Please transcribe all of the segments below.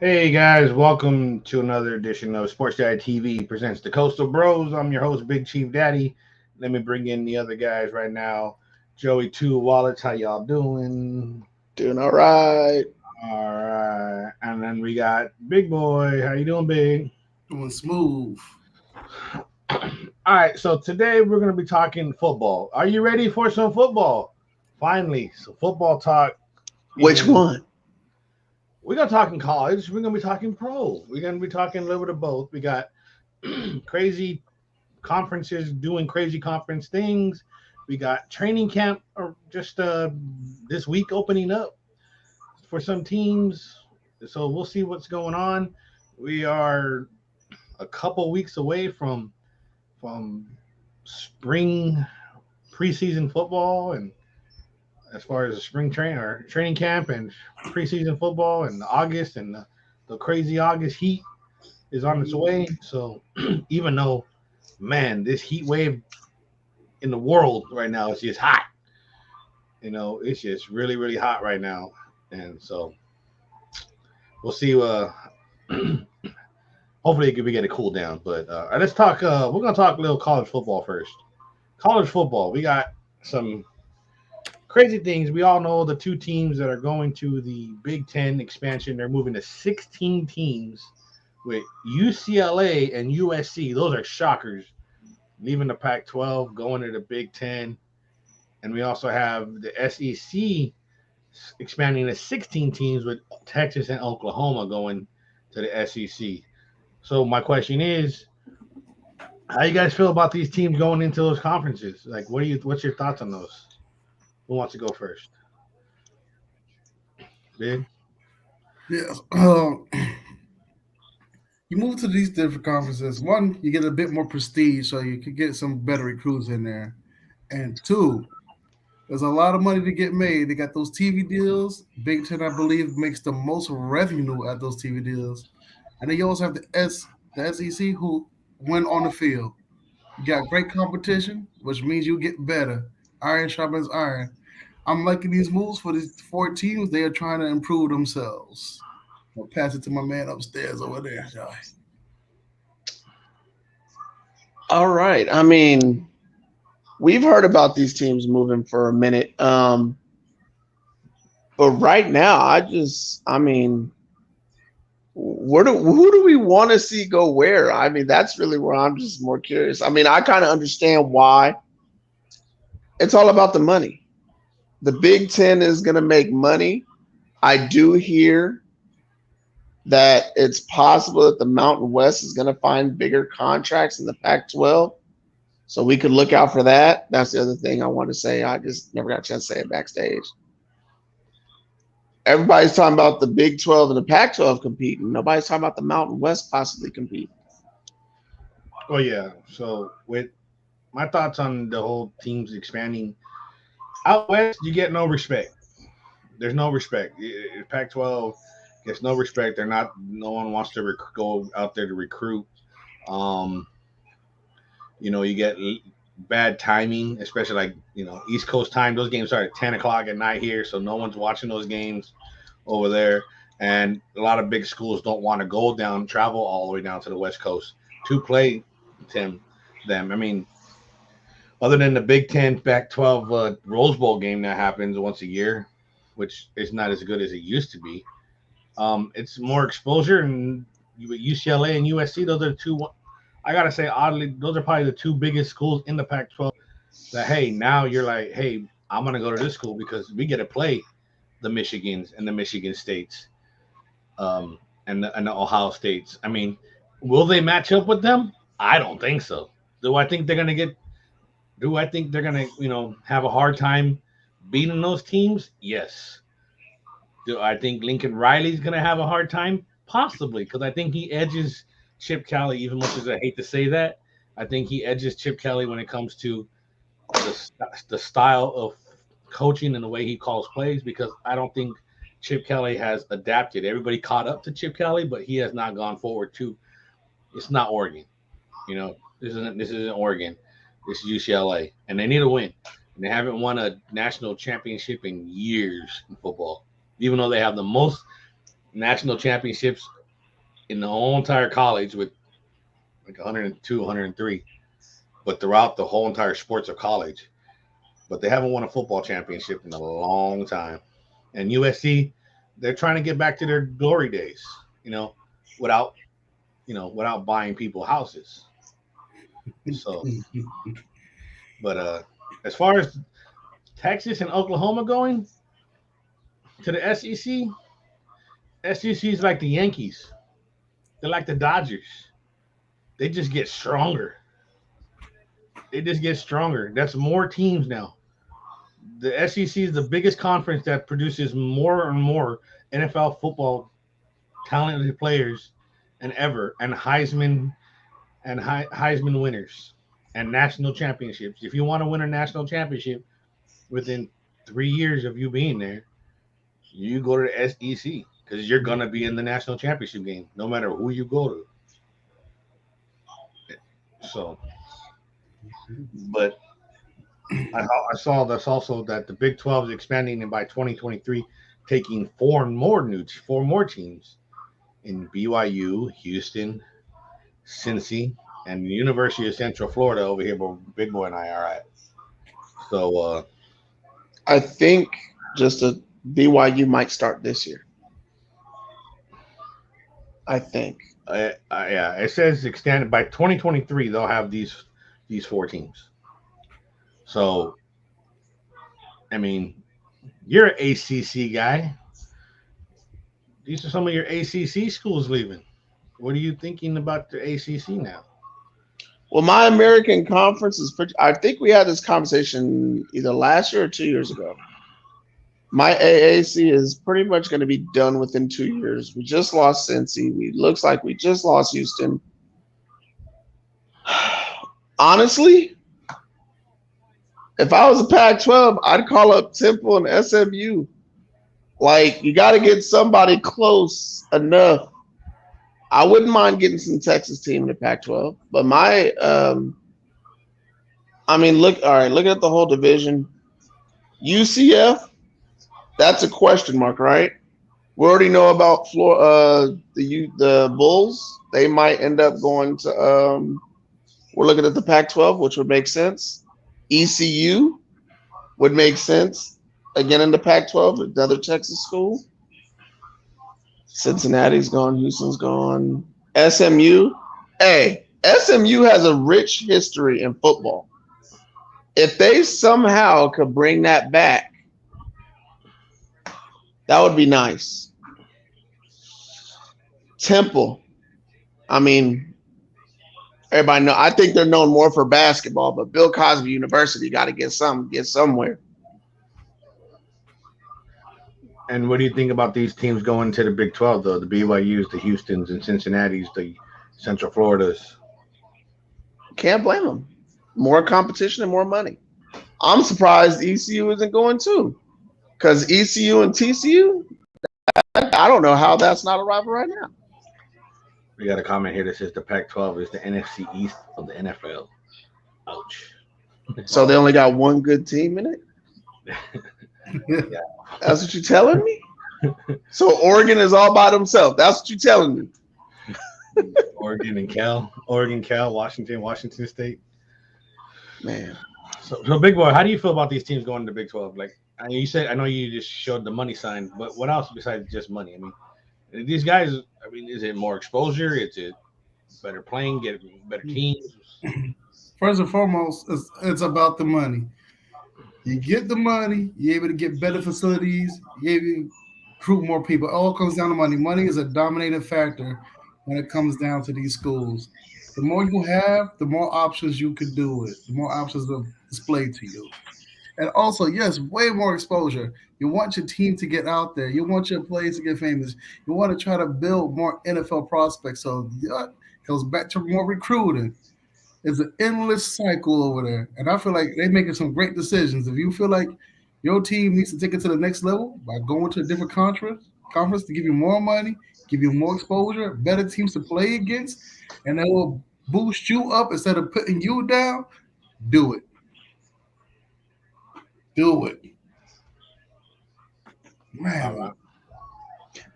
Hey guys, welcome to another edition of Sports Daddy TV presents the Coastal Bros. I'm your host, Big Chief Daddy. Let me bring in the other guys right now. Joey Two Wallets, how y'all doing? Doing all right. All right, and then we got Big Boy. How you doing, Big? Doing smooth. All right, so today we're gonna be talking football. Are you ready for some football? Finally, so football talk. Which one? We're gonna talk in college. We're gonna be talking pro. We're gonna be talking a little bit of both. We got crazy conferences doing crazy conference things. We got training camp or just this week opening up for some teams. So we'll see what's going on. We are a couple weeks away from spring preseason football, and as far as the spring train or training camp and preseason football in August, and the crazy August heat is on its way. So even though, man, this heat wave in the world right now is just hot. It's just really, really hot right now. And so we'll see. Hopefully we get a cool down. But let's talk. We're going to talk a little college football first. College football. We got some crazy things. We all know the two teams that are going to the Big Ten expansion. They're moving to 16 teams with UCLA and USC. Those are shockers. Leaving the Pac-12, going to the Big Ten. And we also have the SEC expanding to 16 teams with Texas and Oklahoma going to the SEC. So my question is, how you guys feel about these teams going into those conferences? Like, what's your thoughts on those? Who wants to go first? Big? Yes. You move to these different conferences. One, you get a bit more prestige, so you can get some better recruits in there. And two, there's a lot of money to get made. They got those TV deals. Big Ten, I believe, makes the most revenue at those TV deals. And then you also have the SEC, who went on the field. You got great competition, which means you get better. Iron sharpens iron. I'm liking these moves for these four teams. They are trying to improve themselves. I'll pass it to my man upstairs over there, Joey. All right. We've heard about these teams moving for a minute. But right now, who do we want to see go where? That's really where I'm just more curious. I kind of understand why. It's all about the money. The Big Ten is going to make money. I do hear that it's possible that the Mountain West is going to find bigger contracts in the Pac-12. So we could look out for that. That's the other thing I want to say. I just never got a chance to say it backstage. Everybody's talking about the Big 12 and the Pac-12 competing. Nobody's talking about the Mountain West possibly competing. Oh, yeah. So with my thoughts on the whole teams expanding, out west, you get no respect. There's no respect. Pac-12 gets no respect. No one wants to go out there to recruit. You get bad timing, especially East Coast time. Those games start at 10 o'clock at night here, so no one's watching those games over there. And a lot of big schools don't want to travel all the way down to the West Coast to play them. Other than the Big Ten Pac-12 Rose Bowl game that happens once a year, which is not as good as it used to be. It's more exposure, and with UCLA and USC, those are the two. I gotta say, oddly, those are probably the two biggest schools in the Pac-12. That hey, now you're like, hey, I'm gonna go to this school because we get to play the Michigans and the Michigan States, and the Ohio States. Will they match up with them? I don't think so. Do I think they're gonna have a hard time beating those teams? Yes. Do I think Lincoln Riley's going to have a hard time? Possibly, because I think he edges Chip Kelly, even much as I hate to say that. I think he edges Chip Kelly when it comes to the style of coaching and the way he calls plays, because I don't think Chip Kelly has adapted. Everybody caught up to Chip Kelly, but he has not gone forward to. It's not Oregon. This isn't Oregon. This is UCLA, and they need a win. And they haven't won a national championship in years in football, even though they have the most national championships in the whole entire college with like 102, 103, but throughout the whole entire sports of college. But they haven't won a football championship in a long time. And USC, they're trying to get back to their glory days, without without buying people houses. So, but as far as Texas and Oklahoma going to the SEC, SEC is like the Yankees. They're like the Dodgers. They just get stronger. They just get stronger. That's more teams now. The SEC is the biggest conference that produces more and more NFL football talented players and ever, and Heisman winners and national championships. If you want to win a national championship within 3 years of you being there, you go to the SEC because you're gonna be in the national championship game no matter who you go to. So, but I saw this also that the Big 12 is expanding, and by 2023, taking four more teams in BYU, Houston, Cincy, and the University of Central Florida over here, where Big Boy and I are at. So I think just a BYU might start this year. I think. Yeah, it says extended by 2023. They'll have these four teams. So, I mean, you're an ACC guy. These are some of your ACC schools leaving. What are you thinking about the ACC now? Well, my American Conference is pretty. I think we had this conversation either last year or 2 years ago. My AAC is pretty much going to be done within 2 years. We just lost Cincy. Looks like we just lost Houston. Honestly, if I was a Pac-12, I'd call up Temple and SMU. Like, you got to get somebody close enough. I wouldn't mind getting some Texas team in the Pac-12, but look at the whole division. UCF, that's a question mark, right? We already know about the Bulls. They might end up going to. We're looking at the Pac-12, which would make sense. ECU would make sense. Again, in the Pac-12, another Texas school. Cincinnati's gone. Houston's gone. SMU. Hey, SMU has a rich history in football. If they somehow could bring that back, that would be nice. Temple. I mean, everybody know. I think they're known more for basketball, but Bill Cosby University got to get somewhere. And what do you think about these teams going to the Big 12, though? The BYUs, the Houstons, and Cincinnati's, the Central Floridas. Can't blame them. More competition and more money. I'm surprised ECU isn't going too, because ECU and TCU, I don't know how that's not a rival right now. We got a comment here that says the Pac-12 is the NFC East of the NFL. Ouch. So they only got one good team in it? Yeah. That's what you're telling me? So Oregon is all by themselves. That's what you're telling me. Oregon, Cal, Washington State. Man. So Big Boy, how do you feel about these teams going to Big 12? Like I know you just showed the money sign, but what else besides just money? I mean, these guys, is it more exposure? Is it better playing, get better teams? First and foremost, it's about the money. You get the money, you're able to get better facilities, you're able to recruit more people. It all comes down to money. Money is a dominating factor when it comes down to these schools. The more you have, the more options you can do it, the more options are displayed to you. And also, yes, way more exposure. You want your team to get out there. You want your players to get famous. You want to try to build more NFL prospects. So that goes back to more recruiting. It's an endless cycle over there. And I feel like they're making some great decisions. If you feel like your team needs to take it to the next level by going to a different conference to give you more money, give you more exposure, better teams to play against, and that will boost you up instead of putting you down, do it. Do it. Man.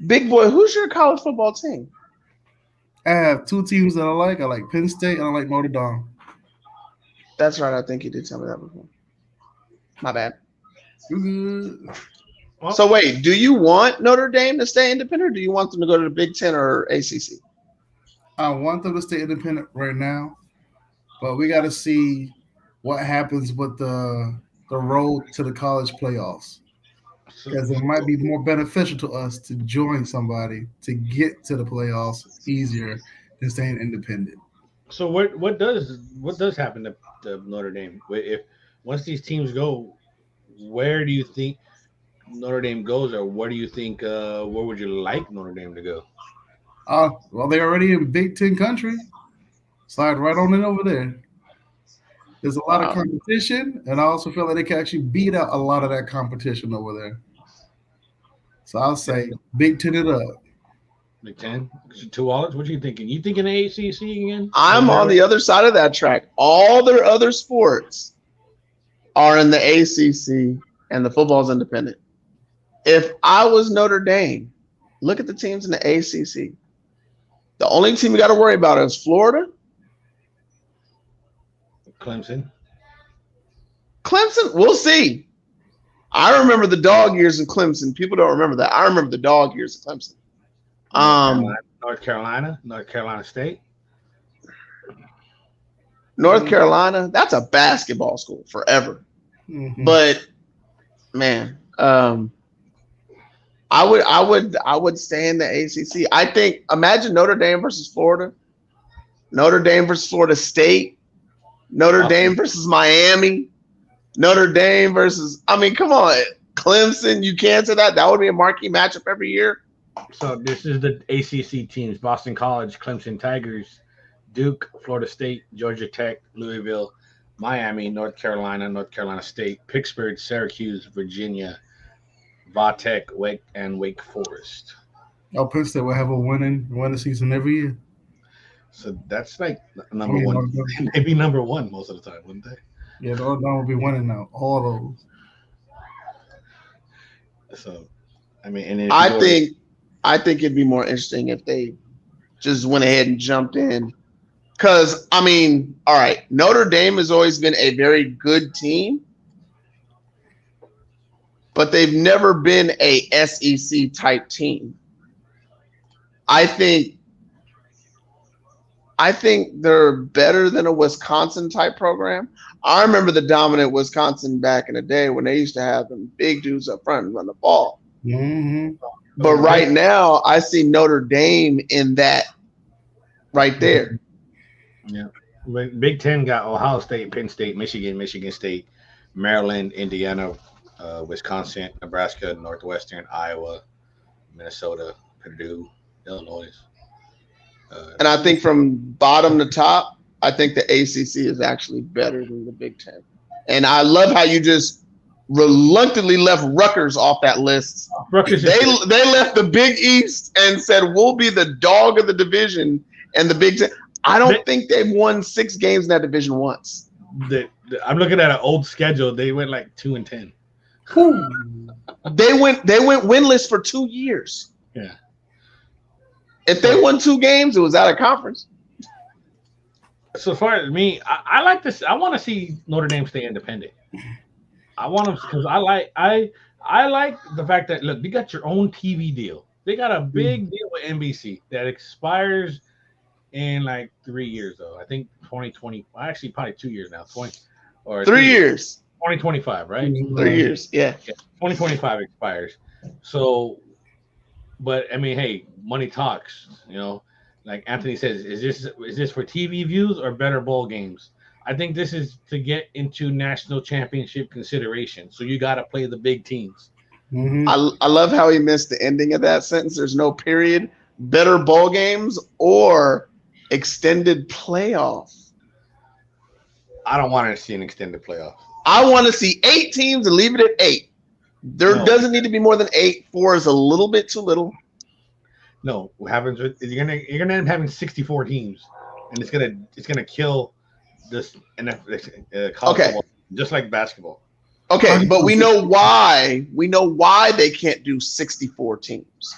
Big Boy, who's your college football team? I have two teams that I like. I like Penn State and I like Notre Dame. That's right. I think you did tell me that before. My bad. You good? Well, So wait, do you want Notre Dame to stay independent, or do you want them to go to the Big Ten or ACC? I want them to stay independent right now, but we got to see what happens with the road to the college playoffs, because it might be more beneficial to us to join somebody to get to the playoffs easier than staying independent. so what does happen to Notre Dame if once these teams go? Where do you think Notre Dame goes, or where do you think where would you like Notre Dame to go? Well, they're already in Big Ten country. Slide right on in over there. There's a lot of competition, and I also feel like they can actually beat out a lot of that competition over there. So I'll say Big Ten it up. Big Ten, 2 wallets. What are you thinking? You thinking ACC again? I'm on the other side of that track. All their other sports are in the ACC, and the football's independent. If I was Notre Dame, look at the teams in the ACC. The only team you got to worry about is Florida, Clemson. We'll see. I remember the dog years in Clemson. People don't remember that. I remember the dog years of Clemson. North Carolina State. North Carolina, that's a basketball school forever. Mm-hmm. But man, I would stay in the ACC. I think imagine Notre Dame versus Florida, Notre Dame versus Florida State, Notre Dame versus Miami, Notre Dame versus, I mean, come on, Clemson. You can't say that. That would be a marquee matchup every year. So this is the ACC teams: Boston College, Clemson Tigers, Duke, Florida State, Georgia Tech, Louisville, Miami, North Carolina State, Pittsburgh, Syracuse, Virginia, Vatech, Wake Forest. Penn State will have a winning season every year. So that's like number one. Maybe number one most of the time, wouldn't they? Yeah, Notre Dame will be winning now. All those. So, I mean, and I think it'd be more interesting if they just went ahead and jumped in. Because, I mean, all right, Notre Dame has always been a very good team, but they've never been a SEC type team. I think they're better than a Wisconsin type program. I remember the dominant Wisconsin back in the day when they used to have them big dudes up front and run the ball. Mm-hmm. But right now, I see Notre Dame in that right there. Yeah. Big Ten got Ohio State, Penn State, Michigan State, Maryland, Indiana, Wisconsin, Nebraska, Northwestern, Iowa, Minnesota, Purdue, Illinois. And I think from bottom to top, I think the ACC is actually better than the Big Ten. And I love how you just reluctantly left Rutgers off that list. They left the Big East and said, we'll be the dog of the division and the Big Ten. I don't think they've won 6 games in that division once. I'm looking at an old schedule. They went like 2-10. They went winless for 2 years. Yeah. If they won 2 games, it was out of conference. So far as me, I like this. I want to see Notre Dame stay independent. I want them because I like the fact that look, you got your own TV deal. They got a big deal with NBC that expires in like 3 years though. I think 2020. Actually, probably 2 years now. 3 years. 2025, right? 3 years. Yeah. 2025 expires. So, but I mean, hey, money talks. You know, like Anthony says, is this for TV views or better bowl games? I think this is to get into national championship consideration. So you got to play the big teams. Mm-hmm. I love how he missed the ending of that sentence. There's no period. Better bowl games or extended playoff. I don't want to see an extended playoff. I want to see 8 teams and leave it at 8. There doesn't need to be more than 8. 4 is a little bit too little. No, what happens with you're gonna end up having 64 teams, and it's gonna kill this college football, just like basketball. Okay, but we know why. We know why they can't do 64 teams.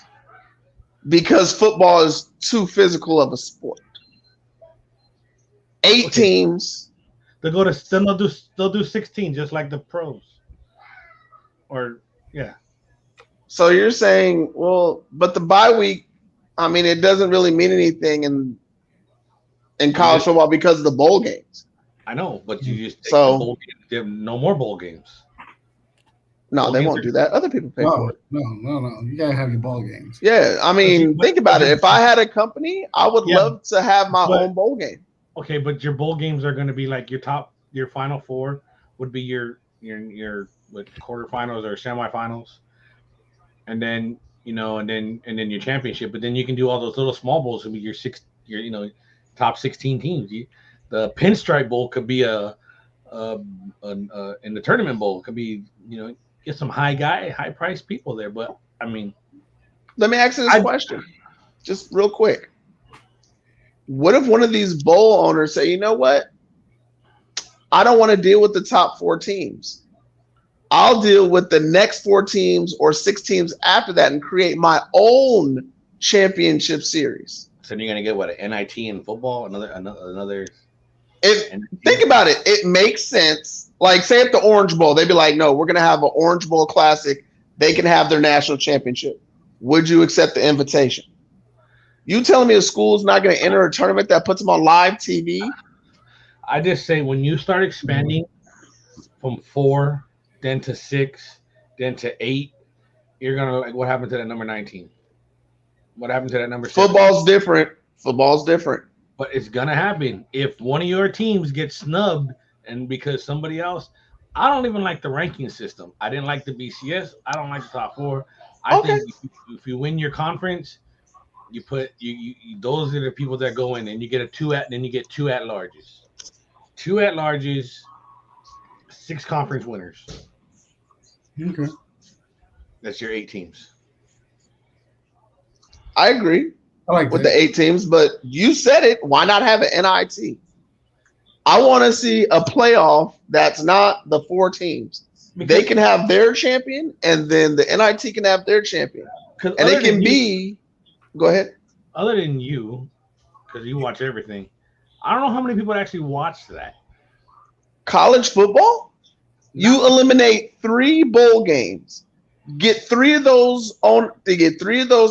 because football is too physical of a sport. 8 teams. They'll do 16 just like the pros. Or yeah. So you're saying, well, but the bye week, I mean, it doesn't really mean anything in college football because of the bowl games. I know, but you just so the bowl games, there are no more bowl games. No, they won't do that. Other people pay for it. No. You gotta have your ball games. Yeah, I mean, think about it. If I had a company, I would love to have my own bowl game. Okay, but your bowl games are going to be like your final four would be your quarterfinals or semifinals, and then and then your championship. But then you can do all those little small bowls. Would be your top 16 teams. The Pinstripe Bowl could be in the tournament bowl. It could be get some high price people there. But I mean, let me ask you this question, just real quick. What if one of these bowl owners say, you know what? I don't want to deal with the top 4 teams. I'll deal with the next 4 teams or 6 teams after that and create my own championship series. So you're gonna get what, an NIT in football? Another. Think about it. It makes sense. Like, say at the Orange Bowl, they'd be like, no, we're gonna have an Orange Bowl Classic. They can have their national championship. Would you accept the invitation? You telling me a school's not going to enter a tournament that puts them on live TV? I just say when you start expanding from 4, then to 6, then to 8, you're gonna like, what happened to that number 19? What happened to that number 7? Football's different. But it's gonna happen if one of your teams gets snubbed, and because somebody else. I don't even like the ranking system. I didn't like the BCS. I don't like the top 4. I think if you win your conference. You put you those are the people that go in, and you get then you get 2 at-larges. 2 at-larges, 6 conference winners. Okay. That's your 8 teams. I agree with the 8 teams, but you said it. Why not have an NIT? I want to see a playoff that's not the 4 teams. They can have their champion, and then the NIT can have their champion. And it can be go ahead. Other than you, because you watch everything, I don't know how many people actually watch that. College football? You eliminate 3 bowl games. Get 3 of those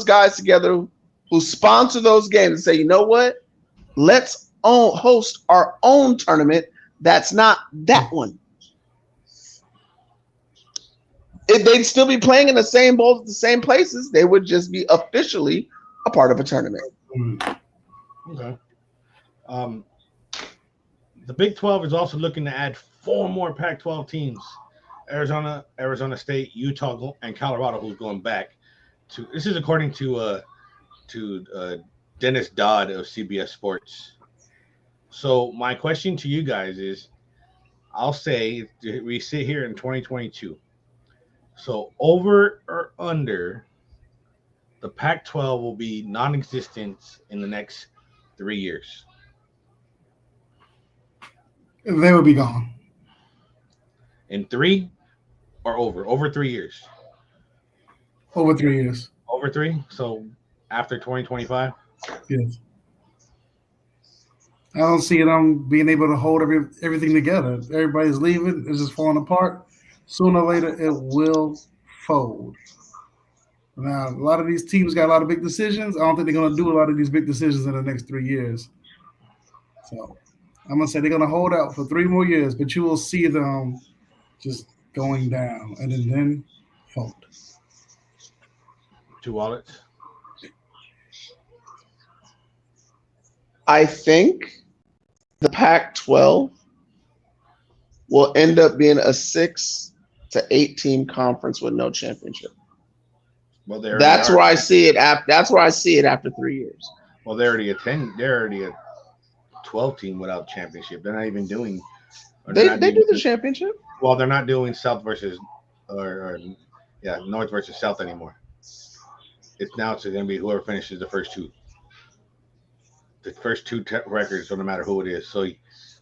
guys together who sponsor those games and say, you know what? Let's host our own tournament that's not that one. If they'd still be playing in the same bowls at the same places, they would just be officially a part of a tournament. Okay. The Big 12 is also looking to add 4 more Pac-12 teams. Arizona State, Utah, and Colorado, who's going back to. This is according to Dennis Dodd of CBS Sports. So my question to you guys is, I'll say we sit here in 2022. So over or under, the Pac-12 will be non-existent in the next 3 years. They will be gone. In 3 or over? Over 3 years. Over 3 years. Over 3? So after 2025? Yes. I don't see them being able to hold everything together. Everybody's leaving. It's just falling apart. Sooner or later, it will fold. Now, a lot of these teams got a lot of big decisions. I don't think they're going to do a lot of these big decisions in the next 3 years. So I'm going to say they're going to hold out for 3 more years, but you will see them just going down and then fold. 2 wallets? I think the Pac-12 will end up being a 6 to 8 team conference with no championship. Well, that's where I see it. That's where I see it after 3 years. Well, they're already a 12 team without championship. They're not even doing. They do the championship. Well, they're not doing South versus North versus South anymore. It's going to be whoever finishes the first 2. The first 2 records, no matter who it is. So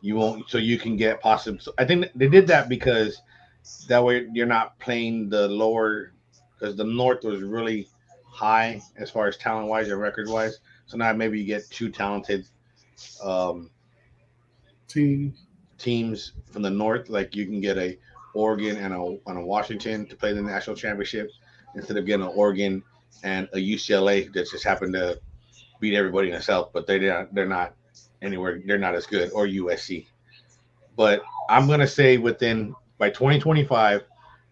you won't. So you can get possible. So I think they did that because that way you're not playing the lower, because the North was really high as far as talent wise and record wise. So now maybe you get two talented um, teams from the north. Like you can get a Oregon and a Washington to play the national championship instead of getting an Oregon and a UCLA that just happened to beat everybody in the South, but they're not anywhere. They're not as good, or USC. But I'm gonna say by 2025,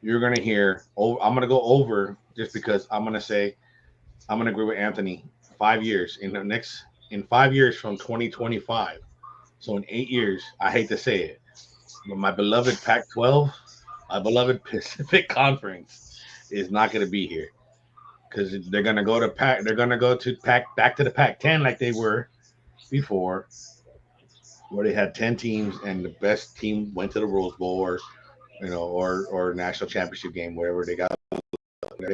you're gonna hear. Oh, I'm gonna go over just because I'm gonna say I'm gonna agree with Anthony. 5 years in 5 years from 2025. So in 8 years, I hate to say it, but my beloved Pac-12, my beloved Pacific Conference, is not gonna be here because they're gonna go to Pac. They're gonna go to Pac back to the Pac-10 like they were before, where they had 10 teams and the best team went to the Rose Bowl or national championship game, wherever they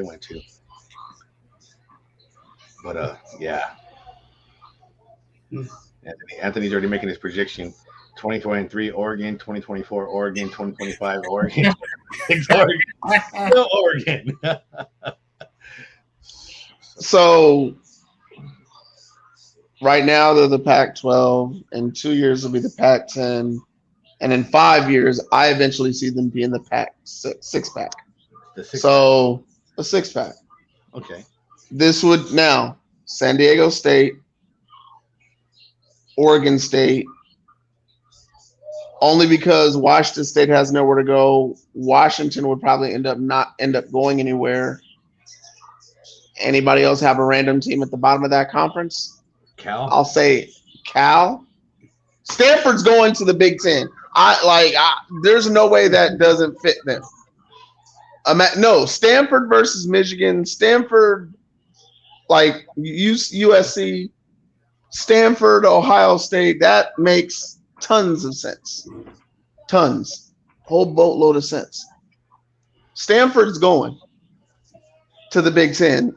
went to. But yeah. Anthony's already making his prediction. 2023 Oregon, 2024 Oregon, 2025 Oregon, 2026 Oregon. Still Oregon. So right now they're the Pac-12. In 2 years will be the Pac-10, and in 5 years I eventually see them be in the six-pack. So a six-pack. Okay. This would now San Diego State, Oregon State, only because Washington State has nowhere to go. Washington would probably not end up going anywhere. Anybody else have a random team at the bottom of that conference? Cal. I'll say Cal. Stanford's going to the Big Ten. There's no way that doesn't fit them. No, Stanford versus Michigan. Stanford, like USC, Stanford, Ohio State. That makes tons of sense. Tons. Whole boatload of sense. Stanford's going to the Big Ten.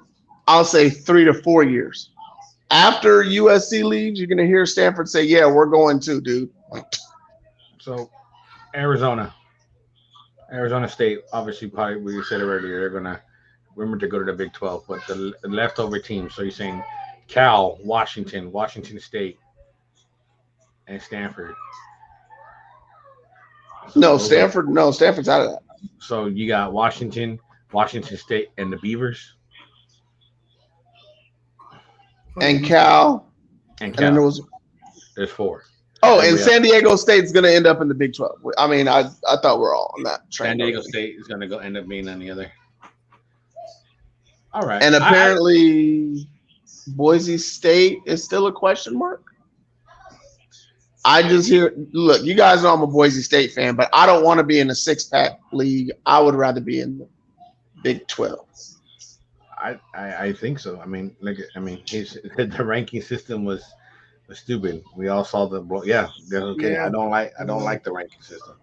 I'll say 3 to 4 years. After USC leaves, you're going to hear Stanford say, yeah, we're going too, dude. So Arizona State, obviously, probably we said earlier, they're going to remember to go to the Big 12, but the leftover teams. So you're saying Cal, Washington State, and Stanford. So Stanford's out of that. So you got Washington State, and the Beavers. And Cal. And Cal. There's 4. Oh, and San Diego State's going to end up in the Big 12. I mean, I thought we're all on that train. San Diego State is going to end up being on the other. All right. And apparently Boise State is still a question mark. I just look, you guys know I'm a Boise State fan, but I don't want to be in a six-pack league. I would rather be in the Big 12. I think so. I mean, the ranking system was stupid. We all saw okay. Yeah. I don't like the ranking system.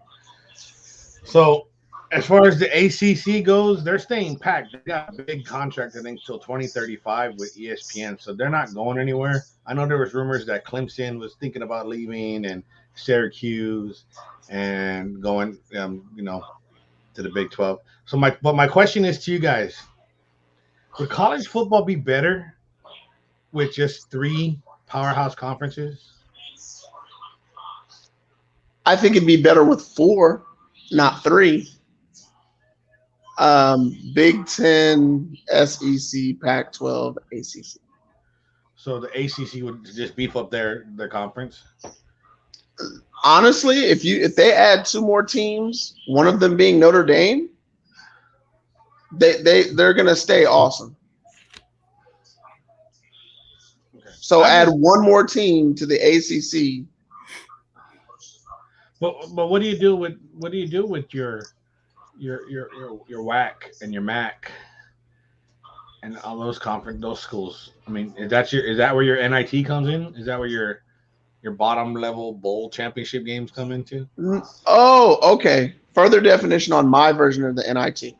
So as far as the ACC goes, they're staying packed. They got a big contract, I think, till 2035 with ESPN. So they're not going anywhere. I know there was rumors that Clemson was thinking about leaving, and Syracuse, and going, to the Big 12. So my question is to you guys: would college football be better with just 3 powerhouse conferences? I think it'd be better with 4, not 3. Big 10, SEC, Pac-12, ACC. So the ACC would just beef up their conference? Honestly, if they add 2 more teams, one of them being Notre Dame, they're gonna stay awesome. Okay. So add 1 more team to the ACC. But what do you do with your WAC and your MAC and all those schools? I mean, is that where your NIT comes in? Is that where your bottom level bowl championship games come into? Oh, okay. Further definition on my version of the NIT.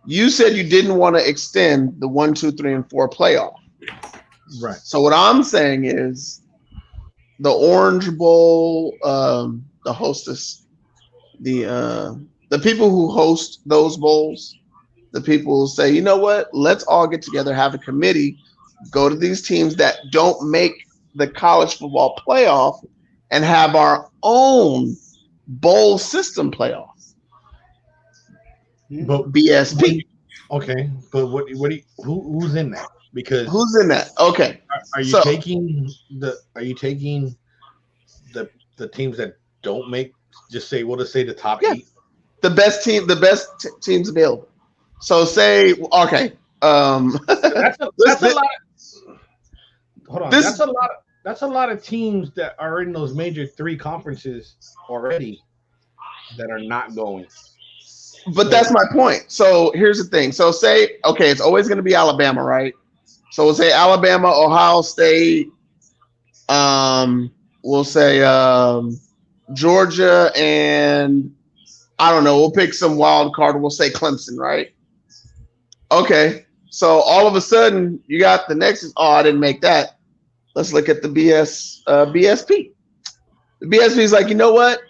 You said you didn't want to extend the 1, 2, 3, and 4 playoff. Right. So what I'm saying is the Orange Bowl, the hostess, the people who host those bowls, the people say, you know what? Let's all get together, have a committee, go to these teams that don't make the college football playoff, and have our own bowl system playoff. But BSP. Okay, but who's in that? Because who's in that? Okay, are you taking the teams that don't make? Just say we'll just say the top 8. The best teams available. So say okay. That's a lot. Hold on. That's a lot of teams that are in those major 3 conferences already that are not going. But that's my point. So here's the thing. So say, okay, it's always going to be Alabama, right? So we'll say Alabama, Ohio State, we'll say Georgia, and I don't know, we'll pick some wild card. We'll say Clemson, right? Okay. So all of a sudden you got the next, I didn't make that. Let's look at the BSP. The BSP is like, you know what?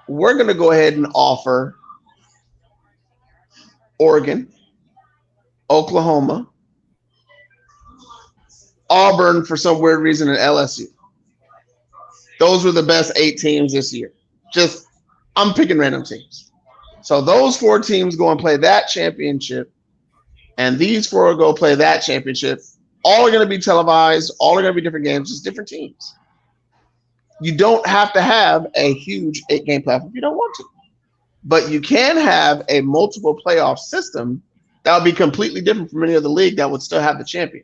We're going to go ahead and offer Oregon, Oklahoma, Auburn for some weird reason, and LSU. Those were the best 8 teams this year. Just, I'm picking random teams. So those 4 teams go and play that championship, and these 4 go play that championship. All are going to be televised. All are going to be different games, just different teams. You don't have to have a huge 8-game playoff if you don't want to. But you can have a multiple playoff system that would be completely different from any other league that would still have the champion.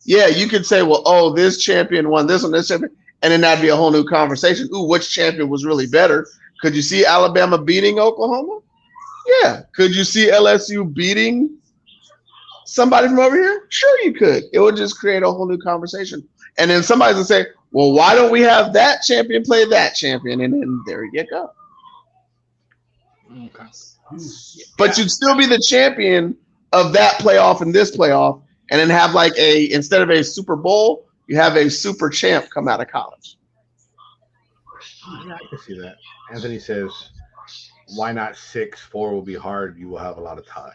Yeah, you could say, well, oh, this champion won this one, this champion, and then that'd be a whole new conversation. Ooh, which champion was really better? Could you see Alabama beating Oklahoma? Yeah. Could you see LSU beating somebody from over here? Sure, you could. It would just create a whole new conversation. And then somebody would say, well, why don't we have that champion play that champion? And then there you go. Okay. But you'd still be the champion of that playoff and this playoff, and then have like instead of a Super Bowl, you have a super champ come out of college. Yeah, I can see that. Anthony says, why not 6? 4 will be hard. You will have a lot of ties.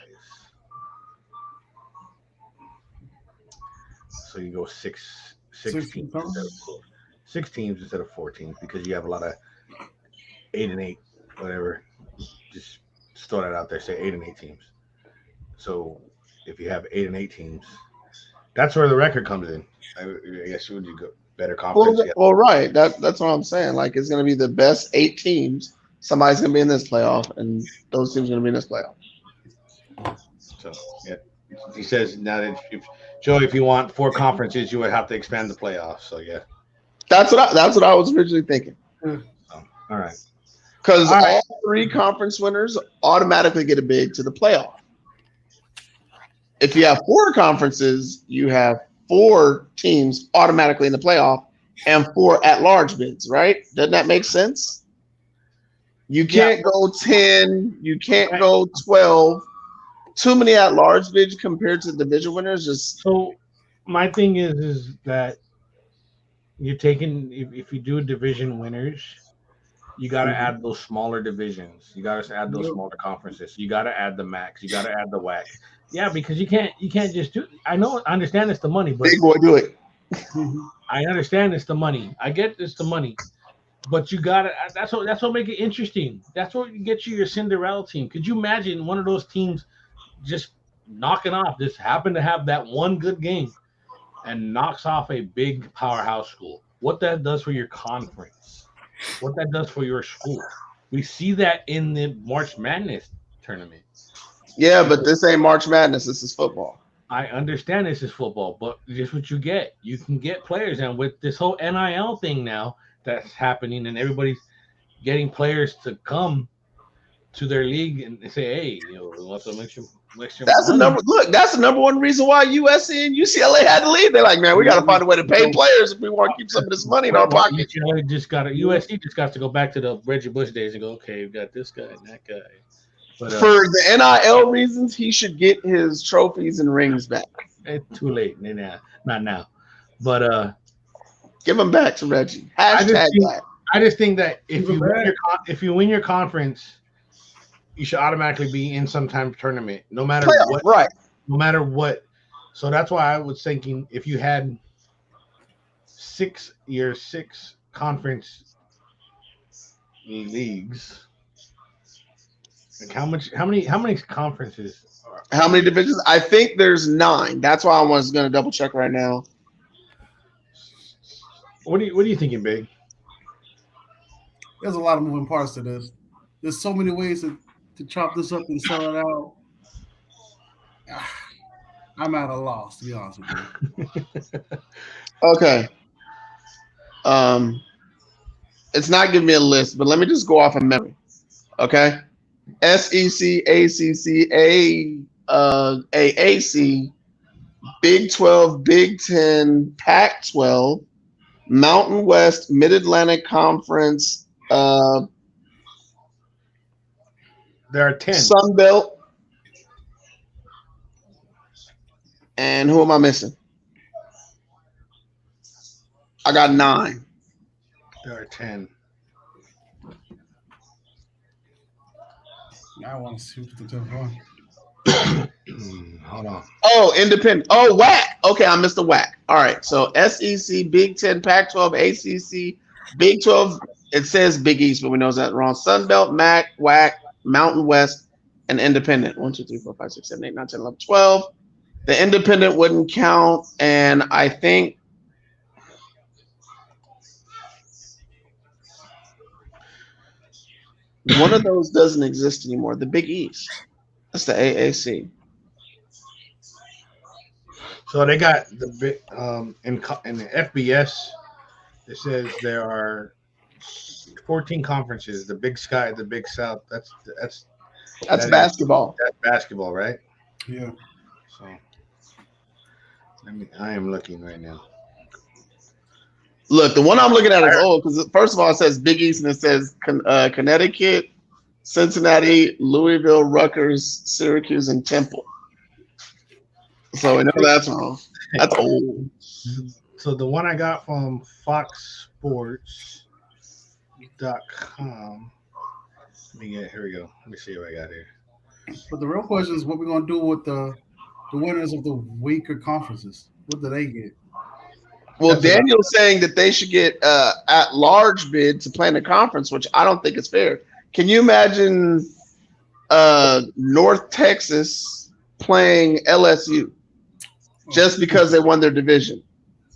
So you go 6 teams instead of 4. 6 teams instead of 4 teams because you have a lot of 8 and 8, whatever. Just throw that out there. Say 8 and 8 teams. So if you have 8 and 8 teams, that's where the record comes in. I guess would you go better conference? Well, right. That's what I'm saying. Like it's going to be the best 8 teams. Somebody's going to be in this playoff, and those teams are going to be in this playoff. So yeah, he says now that if you want 4 conferences, you would have to expand the playoffs. So yeah, that's what I was originally thinking. So, all right. Because all 3 conference winners automatically get a bid to the playoff. If you have 4 conferences, you have 4 teams automatically in the playoff and 4 at-large bids, right? Doesn't that make sense? You can't go 10. You can't go 12. Too many at-large bids compared to division winners. So my thing is that you're taking if you do division winners, you got to add those smaller divisions. You got to add those smaller conferences. You got to add the max. You got to add the WAC. Yeah, because you can't just do. I understand it's the money, but big boy, do it. I understand it's the money. I get it's the money, but you got to. That's what make it interesting. That's what gets you your Cinderella team. Could you imagine one of those teams just knocking off? Just happen to have that one good game and knocks off a big powerhouse school. What that does for your conference. What that does for your school. We see that in the March Madness tournament. Yeah, but this ain't March Madness. This is football. I understand this is football, but just what you get. You can get players. And with this whole NIL thing now that's happening and everybody's getting players to come to their league and say, hey, we want some extra that's the number one reason why USC and UCLA had to leave. They're like, man, we got to find a way to pay players if we want to keep some of this money in our pocket. USC just got to go back to the Reggie Bush days and go, okay, we got this guy and that guy. But, for the NIL reasons, he should get his trophies and rings back. It's too late. Not now. But give them back to Reggie. I just think that if you win your conference, you should automatically be in some type of tournament, no matter Playoff, what. right? No matter what. So that's why I was thinking if you had 6 conference leagues, like how many conferences? How many divisions? I think there's 9. That's why I was going to double check right now. What are you thinking, Big? There's a lot of moving parts to this. There's so many ways to chop this up and sell it out. I'm at a loss, to be honest with you. Okay. It's not giving me a list, but let me just go off of memory. Okay. SEC, ACC, AAC, Big 12, Big 10, Pac-12, Mountain West, Mid-Atlantic Conference, there are 10. Sun Belt, and who am I missing? I got 9. There are 10. I want to see what the 10th one. Hold on. Oh, independent. Oh, WAC. Okay, I missed the WAC. All right. So SEC, Big 10, Pac-12, ACC, Big 12. It says Big East, but we know that wrong. Sun Belt, MAC, WAC, Mountain West, and independent. 1, 2, 3, 4, 5, 6, 7, 8, 9, 10, 11, 12. The independent wouldn't count, and I think one of those doesn't exist anymore. The Big East. That's the AAC. So they got the big in the FBS. It says there are 14 conferences. The Big Sky, the Big South. That's basketball. That's basketball, right? Yeah. So I am looking right now. Look, the one I'm looking at is old because first of all, it says Big East and it says Connecticut, Cincinnati, Louisville, Rutgers, Syracuse, and Temple. So we know that's wrong. That's old. So the one I got from FoxSports.com. Here we go. Let me see what I got here. But the real question is what we're going to do with the winners of the weaker conferences. What do they get? Well, Daniel's saying that they should get at-large bid to play in the conference, which I don't think is fair. Can you imagine North Texas playing LSU just because they won their division?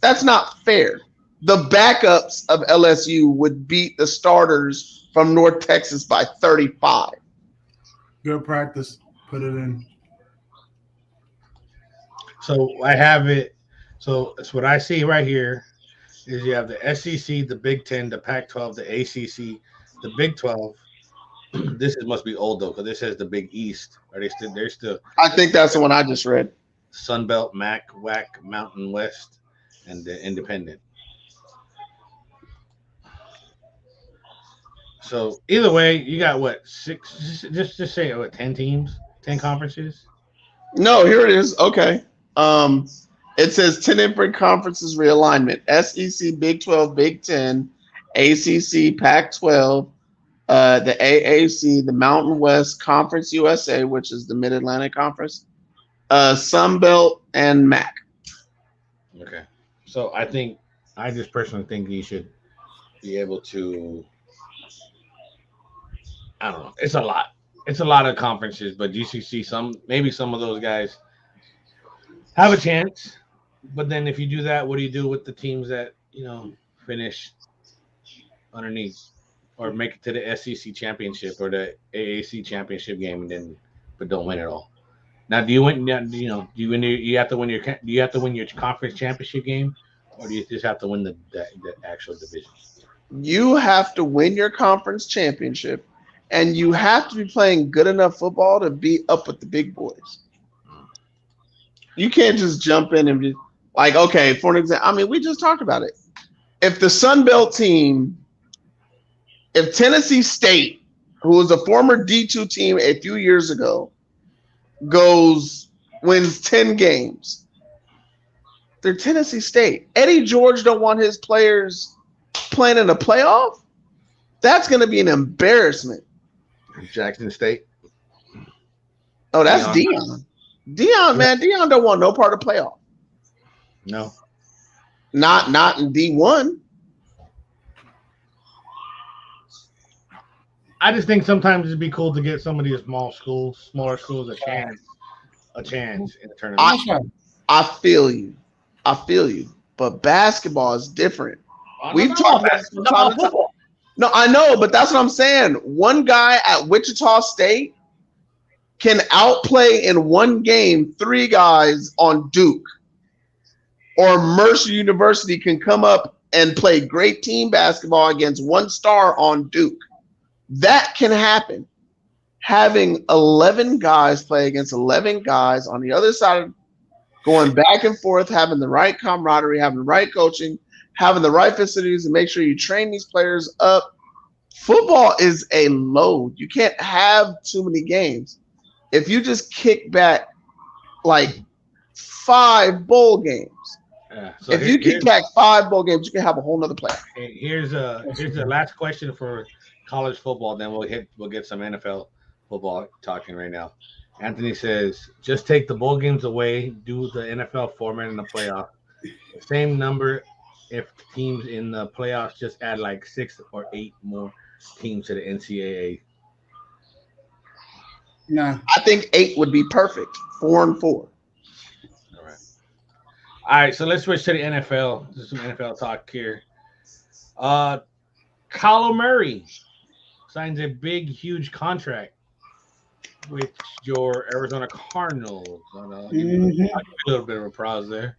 That's not fair. The backups of LSU would beat the starters from North Texas by 35. Good practice. Put it in. So I have it. So it's what I see right here is you have the SEC, the Big 10, the Pac-12, the ACC, the Big 12. This must be old though, because this says the Big East. Are they still? They're still. I think that's the one I just read. Sun Belt, MAC, WAC, Mountain West, and the Independent. So either way, you got what 6? Just say what 10 teams, 10 conferences. No, here it is. Okay. It says 10 different conferences realignment: SEC, Big 12, Big 10, ACC, Pac-12, the AAC, the Mountain West, Conference USA, which is the Mid-Atlantic Conference, Sun Belt, and MAC. Okay. So I just personally think you should be able to. I don't know. It's a lot. It's a lot of conferences, but GCC, maybe some of those guys have a chance. But then if you do that, what do you do with the teams that, finish underneath or make it to the SEC championship or the AAC championship game but don't win it all? Now, do you win? Do you have to win your conference championship game, or do you just have to win the actual division? You have to win your conference championship, and you have to be playing good enough football to be up with the big boys. You can't just jump in and be like, okay, for an example, we just talked about it. If the Sun Belt team, if Tennessee State, who was a former D2 team a few years ago, wins 10 games, they're Tennessee State. Eddie George don't want his players playing in a playoff? That's going to be an embarrassment. Jackson State. Oh, that's Dion. Dion, man, Dion don't want no part of playoff. No. Not in D1. I just think sometimes it'd be cool to get some of these smaller schools a chance in the tournament. I feel you. But basketball is different. We've talked about football. No, I know, but that's what I'm saying. One guy at Wichita State can outplay in one game 3 guys on Duke. Or Mercer University can come up and play great team basketball against 1 star on Duke. That can happen. Having 11 guys play against 11 guys on the other side, going back and forth, having the right camaraderie, having the right coaching, having the right facilities to make sure you train these players up. Football is a load. You can't have too many games. If you just kick back like 5 bowl games, so if you kick back 5 bowl games, you can have a whole nother player. Here's the last question for college football. Then we'll get some NFL football talking right now. Anthony says, just take the bowl games away, do the NFL format in the playoff. The same number if teams in the playoffs just add like 6 or 8 more teams to the NCAA. Nah. I think 8 would be perfect. 4 and 4. All right, so let's switch to the NFL. Just some NFL talk here. Kyler Murray signs a big, huge contract with your Arizona Cardinals. A little bit of a pause there.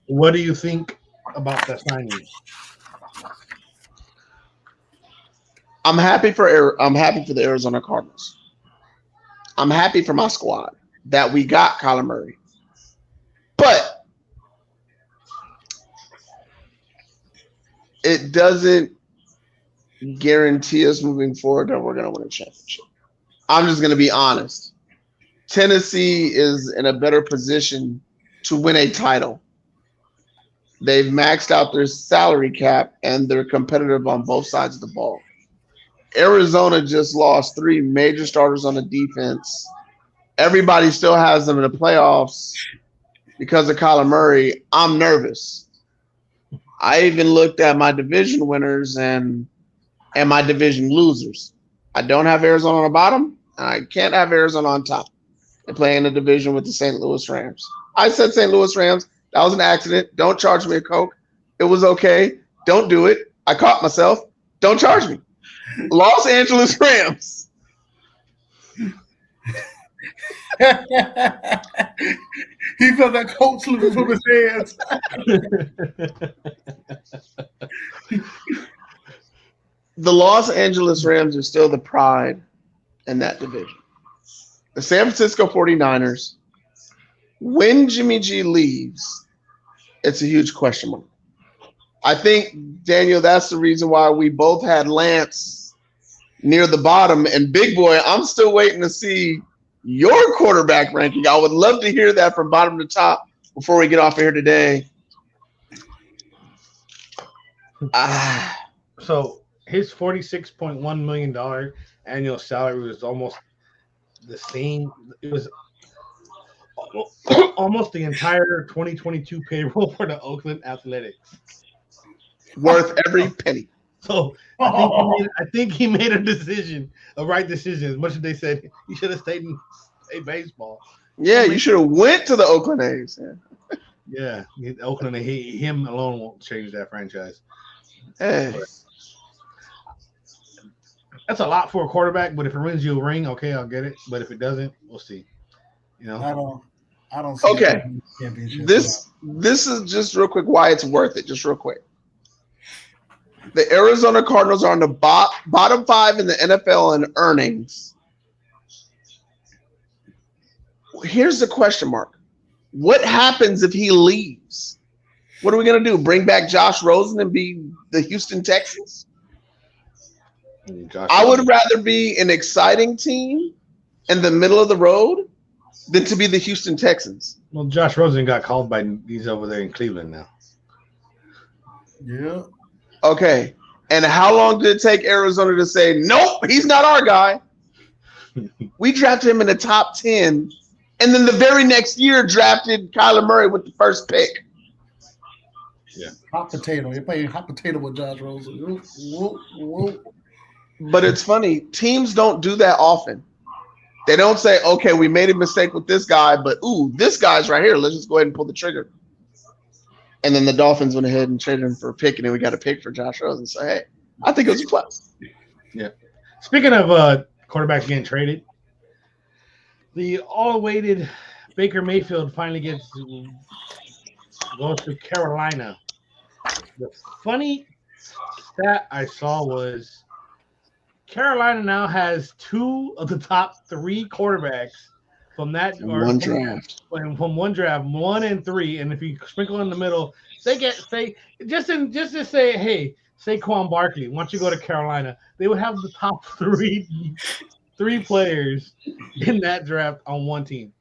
What do you think about that signing? I'm happy for the Arizona Cardinals. I'm happy for my squad that we got Kyler Murray. But it doesn't guarantee us moving forward that we're going to win a championship. I'm just going to be honest. Tennessee is in a better position to win a title. They've maxed out their salary cap, and they're competitive on both sides of the ball. Arizona just lost 3 major starters on the defense. Everybody still has them in the playoffs. Because of Kyler Murray, I'm nervous. I even looked at my division winners and my division losers. I don't have Arizona on the bottom, and I can't have Arizona on top. They play in the division with the St. Louis Rams. I said St. Louis Rams. That was an accident. Don't charge me a Coke. It was okay. Don't do it. I caught myself. Don't charge me. Los Angeles Rams. He felt that Coke slipping from his hands. The Los Angeles Rams are still the pride in that division. The San Francisco 49ers, when Jimmy G leaves, it's a huge question mark. I think, Daniel, that's the reason why we both had Lance near the bottom. And Big Boy, I'm still waiting to see your quarterback ranking. I would love to hear that from bottom to top before we get off here today. So his $46.1 million annual salary was almost the same. It was almost the entire 2022 payroll for the Oakland Athletics. Worth every penny. So I think he made a right decision. As much as they said he should have stayed in baseball. Yeah, you should have went to the Oakland A's. Yeah, Oakland, him alone won't change that franchise. Hey. That's a lot for a quarterback, but if it wins you a ring, okay, I'll get it. But if it doesn't, we'll see. You know, I don't see okay. This is just real quick why it's worth it. Just real quick. The Arizona Cardinals are on the bottom 5 in the NFL in earnings. Here's the question mark. What happens if he leaves? What are we going to do? Bring back Josh Rosen and be the Houston Texans? I would rather be an exciting team in the middle of the road than to be the Houston Texans. Well, Josh Rosen got called by he's over there in Cleveland now. Yeah. Okay. And how long did it take Arizona to say, nope, he's not our guy? We drafted him in the top 10, and then the very next year drafted Kyler Murray with the first pick. Yeah. Hot potato. You're playing hot potato with Josh Rosen. Whoop, whoop. But it's funny. Teams don't do that often. They don't say, okay, we made a mistake with this guy, but ooh, this guy's right here. Let's just go ahead and pull the trigger. And then the Dolphins went ahead and traded him for a pick, and then we got a pick for Josh Rosen. So, hey, I think it was a plus. Yeah. Speaking of quarterbacks getting traded, the all-awaited Baker Mayfield finally goes to Carolina. The funny stat I saw was Carolina now has 2 of the top 3 quarterbacks from that draft. From one draft, 1 and 3, and if you sprinkle in the middle, they get just to say, hey, Saquon Barkley, once you go to Carolina, they would have the top 3 players in that draft on one team.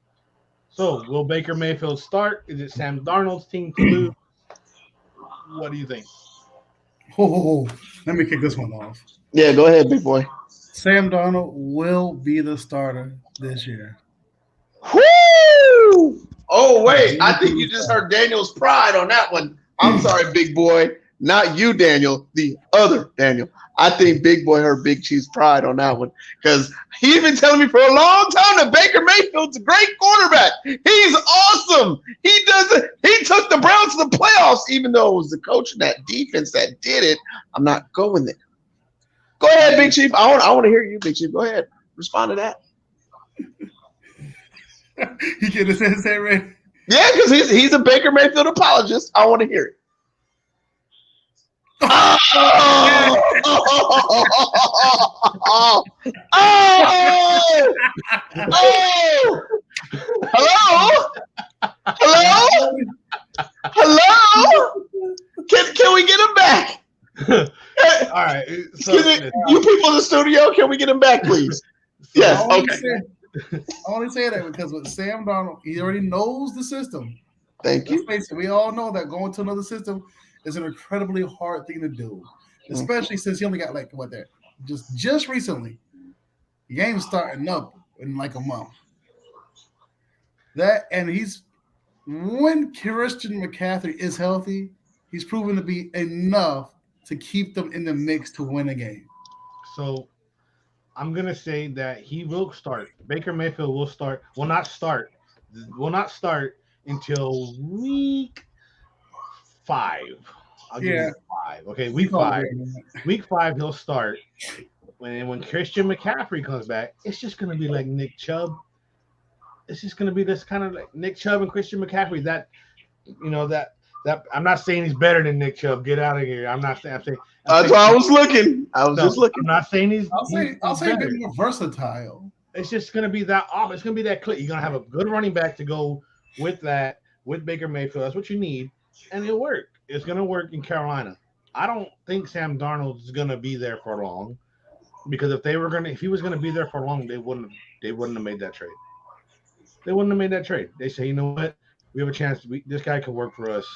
So, will Baker Mayfield start? Is it Sam Darnold's team to lose? What do you think? Oh, let me kick this one off. Yeah, go ahead, big boy. Sam Darnold will be the starter this year. Woo! Oh, wait. I think you just heard Daniel's pride on that one. I'm sorry, big boy. Not you, Daniel. The other Daniel. I think Big Boy heard Big Chief's pride on that one because he's been telling me for a long time that Baker Mayfield's a great quarterback. He's awesome. He took the Browns to the playoffs, even though it was the coach and that defense that did it. I'm not going there. Go ahead, Big Chief. I want to hear you, Big Chief. Go ahead. Respond to that. You get his head right? Yeah, because he's a Baker Mayfield apologist. I want to hear it. Oh! Hello? Can we get him back? All right. So, you people in the studio, can we get him back, please? Yes. I only say that because with Sam Darnold, he already knows the system. Thank you. Let's face it, we all know that going to another system is an incredibly hard thing to do, especially since he only got just recently. The game's starting up in like a month. When Christian McCaffrey is healthy, he's proven to be enough to keep them in the mix to win a game. So I'm gonna say that he will start. Baker Mayfield will not start until week 5. I'll give you 5. Okay, week 5. Week 5 he'll start. When Christian McCaffrey comes back, it's just gonna be like Nick Chubb. It's just gonna be this kind of like Nick Chubb and Christian McCaffrey. That I'm not saying he's better than Nick Chubb. Get out of here. I'm saying that's why I was looking. Just looking. I'm not saying he's. I'll say he's more versatile. It's just gonna be that off. It's gonna be that click. You're gonna have a good running back to go with Baker Mayfield. That's what you need, and it'll work. It's gonna work in Carolina. I don't think Sam Darnold is gonna be there for long, because if he was gonna be there for long, they wouldn't have made that trade. They wouldn't have made that trade. They say, you know what, we have a chance. This guy could work for us.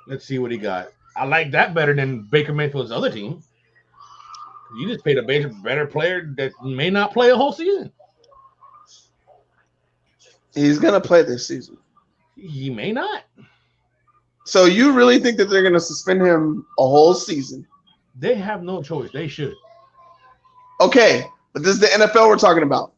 Let's see what he got. I like that better than Baker Mayfield's other team. You just paid a better player that may not play a whole season. He's gonna play this season. He may not. So you really think that they're going to suspend him a whole season? They have no choice. They should. Okay, but this is the NFL we're talking about.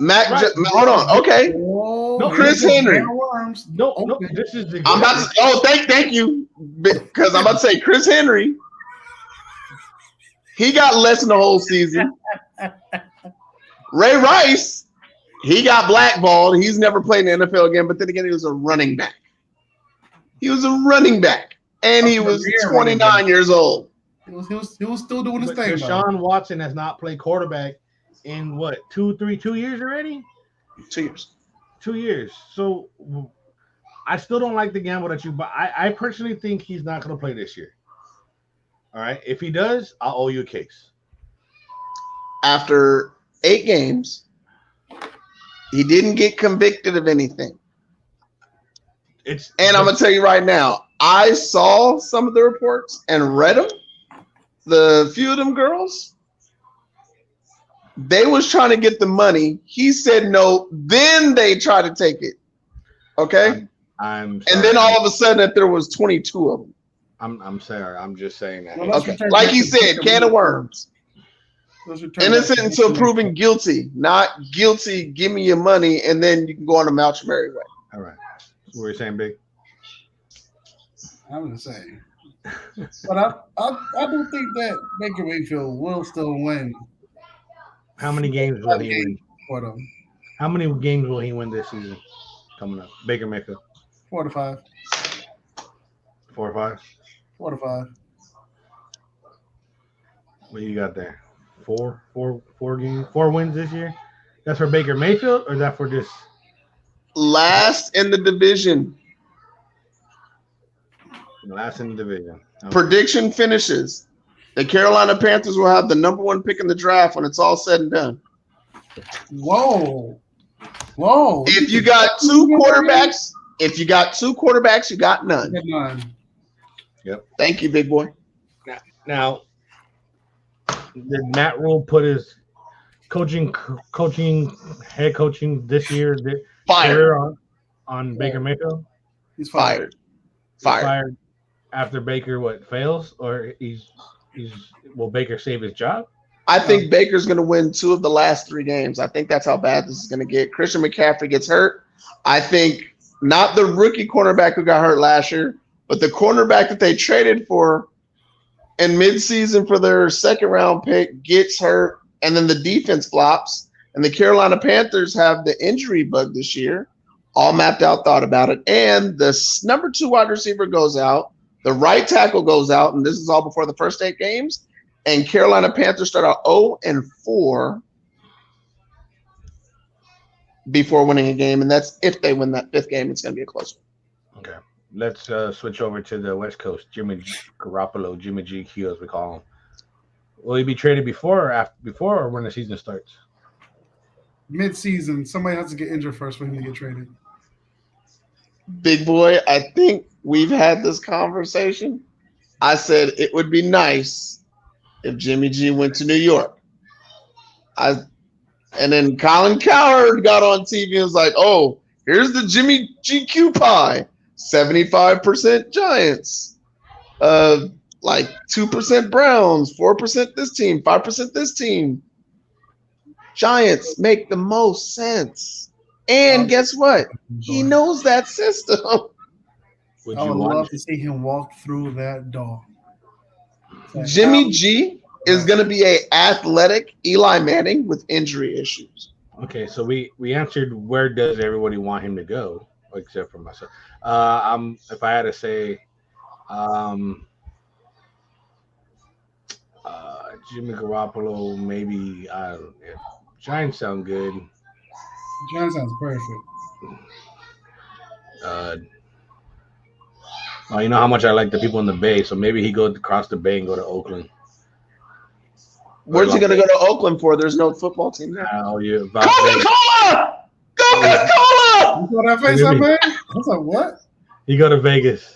Hold on. Okay. No, Chris Henry. No. This is the. I'm about to. Oh, thank you, because I'm about to say Chris Henry. He got less than the whole season. Ray Rice, he got blackballed. He's never played in the NFL again. But then again, he was a running back. And he was 29 years old. He was still doing his thing. Deshaun Watson has not played quarterback in what, 2 years already? 2 years. 2 years. So I still don't like the gamble that but I personally think he's not going to play this year. All right. If he does, I'll owe you a case. After 8 games, he didn't get convicted of anything. And I'm going to tell you right now, I saw some of the reports and read them. The few of them girls, They was trying to get the money. He said no. Then they tried to take it. Okay. I'm sorry. And then all of a sudden, that there was 22 of them. I'm sorry. I'm just saying that. Well, Okay. Like he said, can of worms. Innocent until proven guilty. Not guilty. Give me your money, and then you can go on a Malch merry way. All right. What were you saying, Big? I'm just saying. But I do think that Baker Mayfield will still win. How many games will he win? For them. How many games will he win this season coming up? Baker Mayfield. 4 to 5. 4 or 5? 4 to 5. What you got there? 4 games, 4 wins this year. That's for Baker Mayfield, or is that for just last in the division? Last in the division. Okay. Prediction finishes. The Carolina Panthers will have the #1 pick in the draft when it's all said and done. Whoa. If you got 2 quarterbacks, you got none. Yep. Thank you, big boy. Now, did Matt Rule put his head coaching this year Fired on Baker Mayfield? He's fired. Fired after Baker fails, or will Baker save his job? I think Baker's going to win 2 of the last 3 games. I think that's how bad this is going to get. Christian McCaffrey gets hurt. I think not the rookie cornerback who got hurt last year, but the cornerback that they traded for in midseason for their 2nd-round pick gets hurt, and then the defense flops. And the Carolina Panthers have the injury bug this year, all mapped out, thought about it. And the #2 wide receiver goes out. The right tackle goes out, and this is all before the first 8 games. And Carolina Panthers start out 0-4 before winning a game. And that's if they win that 5th game, it's going to be a close one. Okay. Let's switch over to the West Coast. Jimmy Garoppolo, Jimmy GQ, as we call him. Will he be traded before or when the season starts? Mid-season. Somebody has to get injured first for him to get traded. Big boy, I think we've had this conversation. I said it would be nice if Jimmy G went to New York. And then Colin Cowherd got on TV and was like, oh, here's the Jimmy GQ pie. 75% Giants. Like 2% Browns, 4% this team, 5% this team. Giants make the most sense. And guess what? He knows that system. I would love to see him walk through that door. Jimmy G is going to be an athletic Eli Manning with injury issues. Okay, so we answered where does everybody want him to go, except for myself. If I had to say, Jimmy Garoppolo, maybe Giants sound good. Giants sounds perfect. Well, you know how much I like the people in the Bay, so maybe he goes across the Bay and go to Oakland. Where's he going to go to Oakland for? There's no football team there. Coca-Cola! Coca-Cola! You saw that face up, man? I was like, what? He go to Vegas.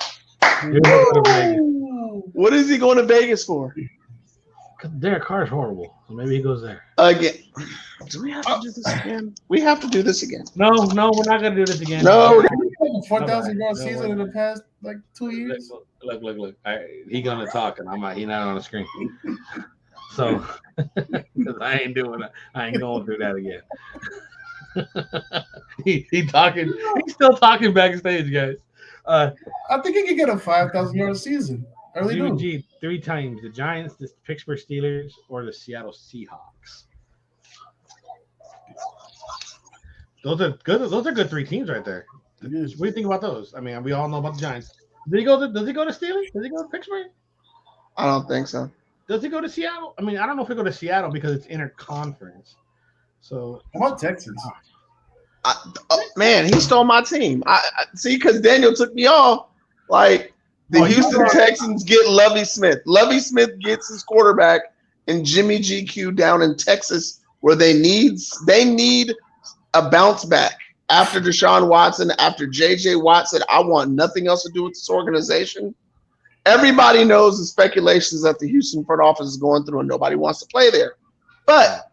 What is he going to Vegas for? Their car's horrible, so maybe he goes there. Again. Do we have to do this again? We have to do this again. No, we're not going to do this again. No. Like a 4,000-yard season in the past, 2 years. Look. He going to talk, and he's not on the screen. So, because I ain't going through that again. He's still talking backstage, guys. I think he could get a 5,000-yard season. Jimmy G 3 times: the Giants, the Pittsburgh Steelers, or the Seattle Seahawks. Those are good. Those are good 3 teams right there. What do you think about those? I mean, we all know about the Giants. Does he go to Steelers? Does he go to Pittsburgh? I don't think so. Does he go to Seattle? I mean, I don't know if he go to Seattle because it's interconference. So how about Texans? Man, he stole my team. I see, because Daniel took me off. Like the Houston Texans get Lovie Smith. Lovie Smith gets his quarterback, and Jimmy GQ down in Texas, where they need a bounce back after Deshaun Watson, after JJ Watt said, I want nothing else to do with this organization. Everybody knows the speculations that the Houston front office is going through, and nobody wants to play there. But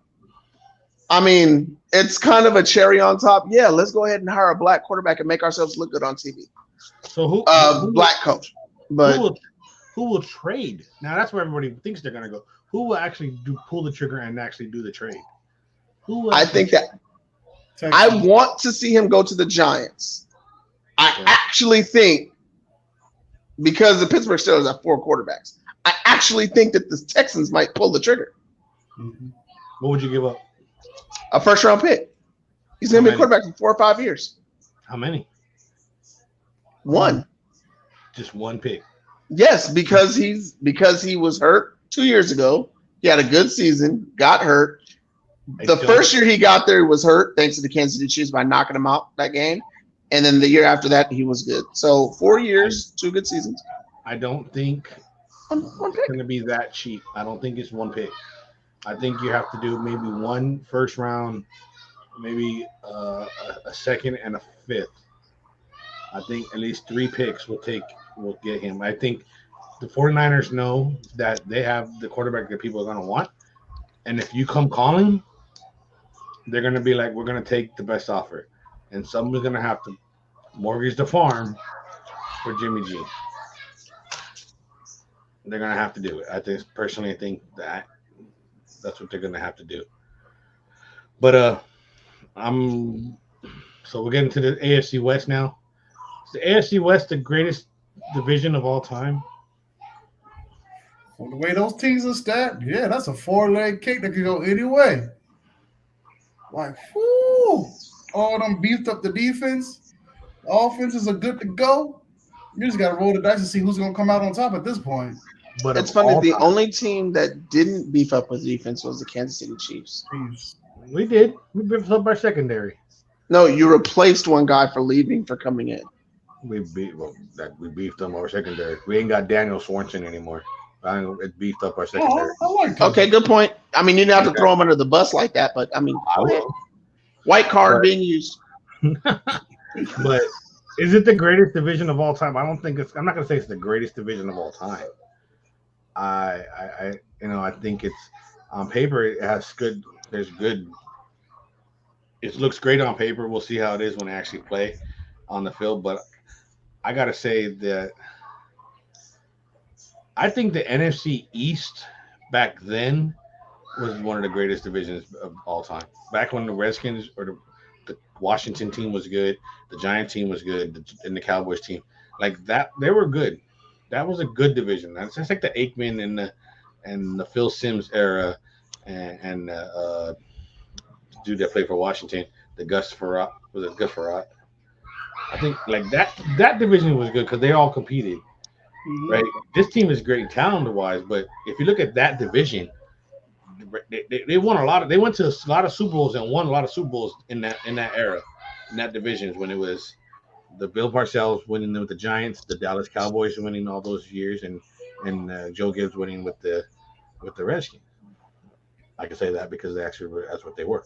I mean, it's kind of a cherry on top. Yeah, let's go ahead and hire a black quarterback and make ourselves look good on TV. So who black coach. But who will trade? Now that's where everybody thinks they're gonna go. Who will actually pull the trigger and actually do the trade? I think that I want to see him go to the Giants. I actually think, because the Pittsburgh Steelers have 4 quarterbacks, I actually think that the Texans might pull the trigger. Mm-hmm. What would you give up? A first-round pick. He's going to be a quarterback for 4 or 5 years. How many? 1. Just 1 pick. Yes, because he was hurt 2 years ago. He had a good season, got hurt. The first year he got there, he was hurt thanks to the Kansas City Chiefs by knocking him out that game. And then the year after that, he was good. So 4 years, 2 good seasons. I don't think it's going to be that cheap. I don't think it's 1 pick. I think you have to do maybe 1 first round, maybe a second and a 5th. I think at least 3 picks will get him. I think the 49ers know that they have the quarterback that people are going to want. And if you come calling, they're going to be like, we're going to take the best offer. And someone's going to have to mortgage the farm for Jimmy G. They're going to have to do it. I think that's what they're going to have to do. But so we're getting to the AFC West now. Is the AFC West the greatest division of all time? Well, the way those teams are stacked, yeah, that's a 4-leg kick that can go any way. Like, whoo, all them beefed up the defense. The offenses are good to go. You just got to roll the dice and see who's going to come out on top at this point. But it's funny, the only team that didn't beef up with defense was the Kansas City Chiefs. We did. We beefed up our secondary. No, you replaced one guy for leaving for coming in. We beefed up our secondary. We ain't got Daniel Swanson anymore. It beefed up our secondary. Okay, good point. I mean, you didn't have to throw him under the bus like that, but I mean, white card being used. But is it the greatest division of all time? I don't think it's. I'm not going to say it's the greatest division of all time. I think it's on paper. It has good. There's good. It looks great on paper. We'll see how it is when they actually play on the field. But I got to say that I think the NFC East back then was one of the greatest divisions of all time. Back when the Redskins or the Washington team was good, the Giant team was good, and the Cowboys team like that, they were good. That was a good division. That's just like the Aikman and the Phil Simms era, and dude that played for Washington, the Gus Frerotte. Was it Gus Frerotte? I think like that division was good because they all competed. Mm-hmm. Right, this team is great talent-wise, but if you look at that division, they won a lot of. They went to a lot of Super Bowls and won a lot of Super Bowls in that era, in that division when it was the Bill Parcells winning with the Giants, the Dallas Cowboys winning all those years, and Joe Gibbs winning with the Redskins. I can say that because they actually were, that's what they were.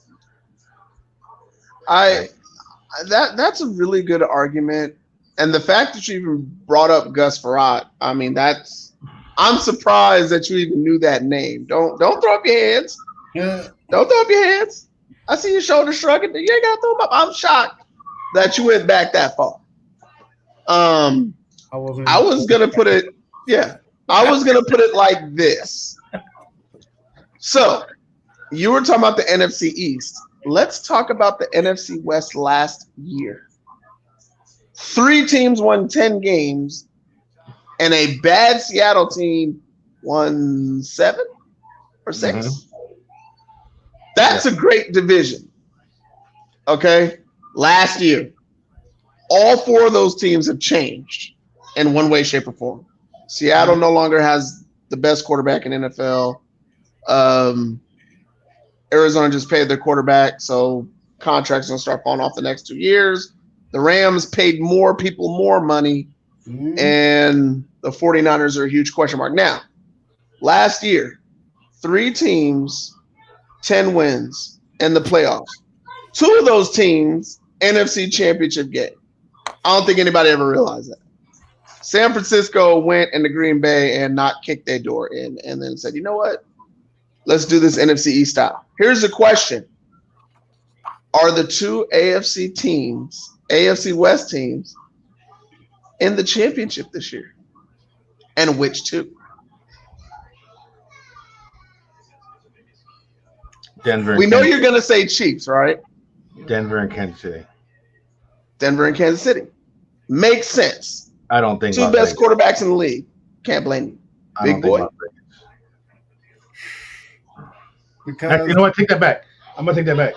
That's a really good argument. And the fact that you even brought up Gus Frerotte, I mean, I'm surprised that you even knew that name. Don't throw up your hands. Yeah. Don't throw up your hands. I see your shoulders shrugging. You ain't got to throw them up. I'm shocked that you went back that far. I was gonna put it like this. So you were talking about the NFC East. Let's talk about the NFC West last year. 3 teams won 10 games, and a bad Seattle team won 7 or 6. Mm-hmm. That's a great division. Okay? Last year, all 4 of those teams have changed in one way, shape, or form. Seattle no longer has the best quarterback in NFL. Arizona just paid their quarterback, so contracts are going to start falling off the next 2 years. The Rams paid more people more money, and the 49ers are a huge question mark. Now, last year, 3 teams, 10 wins in the playoffs. 2 of those teams, NFC Championship game. I don't think anybody ever realized that. San Francisco went into Green Bay and not kicked their door in and then said, you know what? Let's do this NFC East style. Here's the question. are the two AFC teams, AFC West teams, in the championship this year? And which two? Denver. We know you're going to say Chiefs, right? Denver and Kansas City. Denver and Kansas City. Makes sense. I don't think two best quarterbacks in the league. Can't blame you. Big boy. Because You know what? Take that back. I'm going to take that back.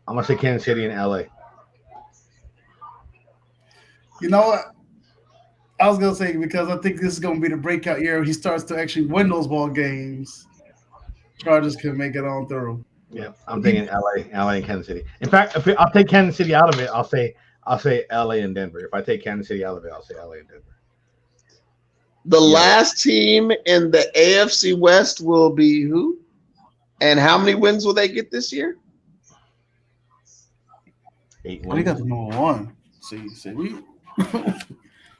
I'm going to say Kansas City and LA. you know what? I was gonna say because I think this is gonna be the breakout year where he starts to actually win those ball games. Chargers can make it on through. Yeah, I'm thinking LA and Kansas City. In fact, if I'll take Kansas City out of it, I'll say LA and Denver. If I take Kansas City out of it, I'll say LA and Denver. The last team in the AFC West will be who? And how many wins will they get this year? 8 We wins. got the number one. See, we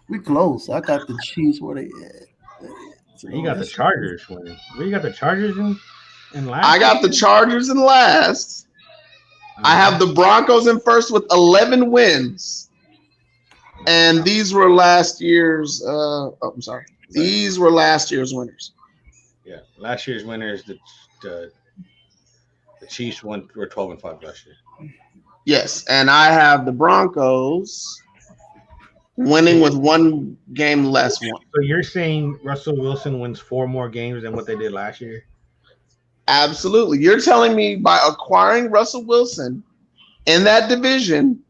we close. I got the Chiefs where they at. You got the Chargers winning. Where you got the Chargers in last? I got the Chargers in last. I have the Broncos in first with 11 wins. And these were last year's I'm sorry. These were last year's winners. Yeah, last year's winners, the Chiefs were 12-5 last year. Yes, and I have the Broncos winning with one game less won. So you're saying Russell Wilson wins 4 more games than what they did last year? Absolutely. You're telling me by acquiring Russell Wilson in that division,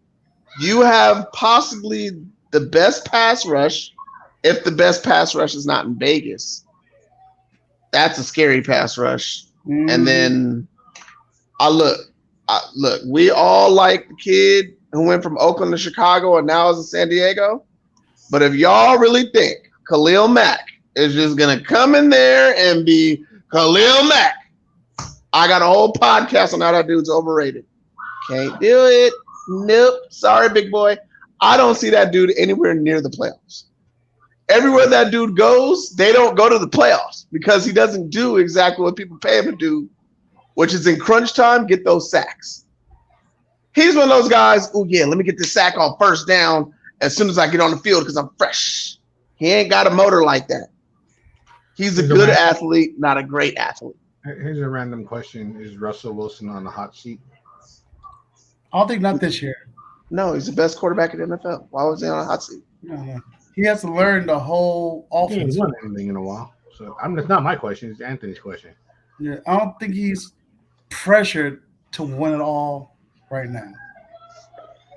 you have possibly the best pass rush if the best pass rush is not in Vegas. That's a scary pass rush. And then look, we all like the kid who went from Oakland to Chicago and now is in San Diego. But if y'all really think Khalil Mack is just going to come in there and be Khalil Mack, I got a whole podcast on how that dude's overrated. Can't do it. Nope. Sorry, big boy. I don't see that dude anywhere near the playoffs. Everywhere that dude goes, they don't go to the playoffs because he doesn't do exactly what people pay him to do, which is in crunch time, get those sacks. He's one of those guys, oh, yeah, let me get this sack on first down as soon as I get on the field because I'm fresh. He ain't got a motor like that. He's a good athlete, not a great athlete. Here's a random question. Is Russell Wilson on the hot seat? I don't think not this year. No, he's the best quarterback in the NFL. Why was he on a hot seat? No. He has to learn the whole He ain't offense. won anything in a while. So it's not my question. It's Anthony's question. Yeah, I don't think he's pressured to win it all right now.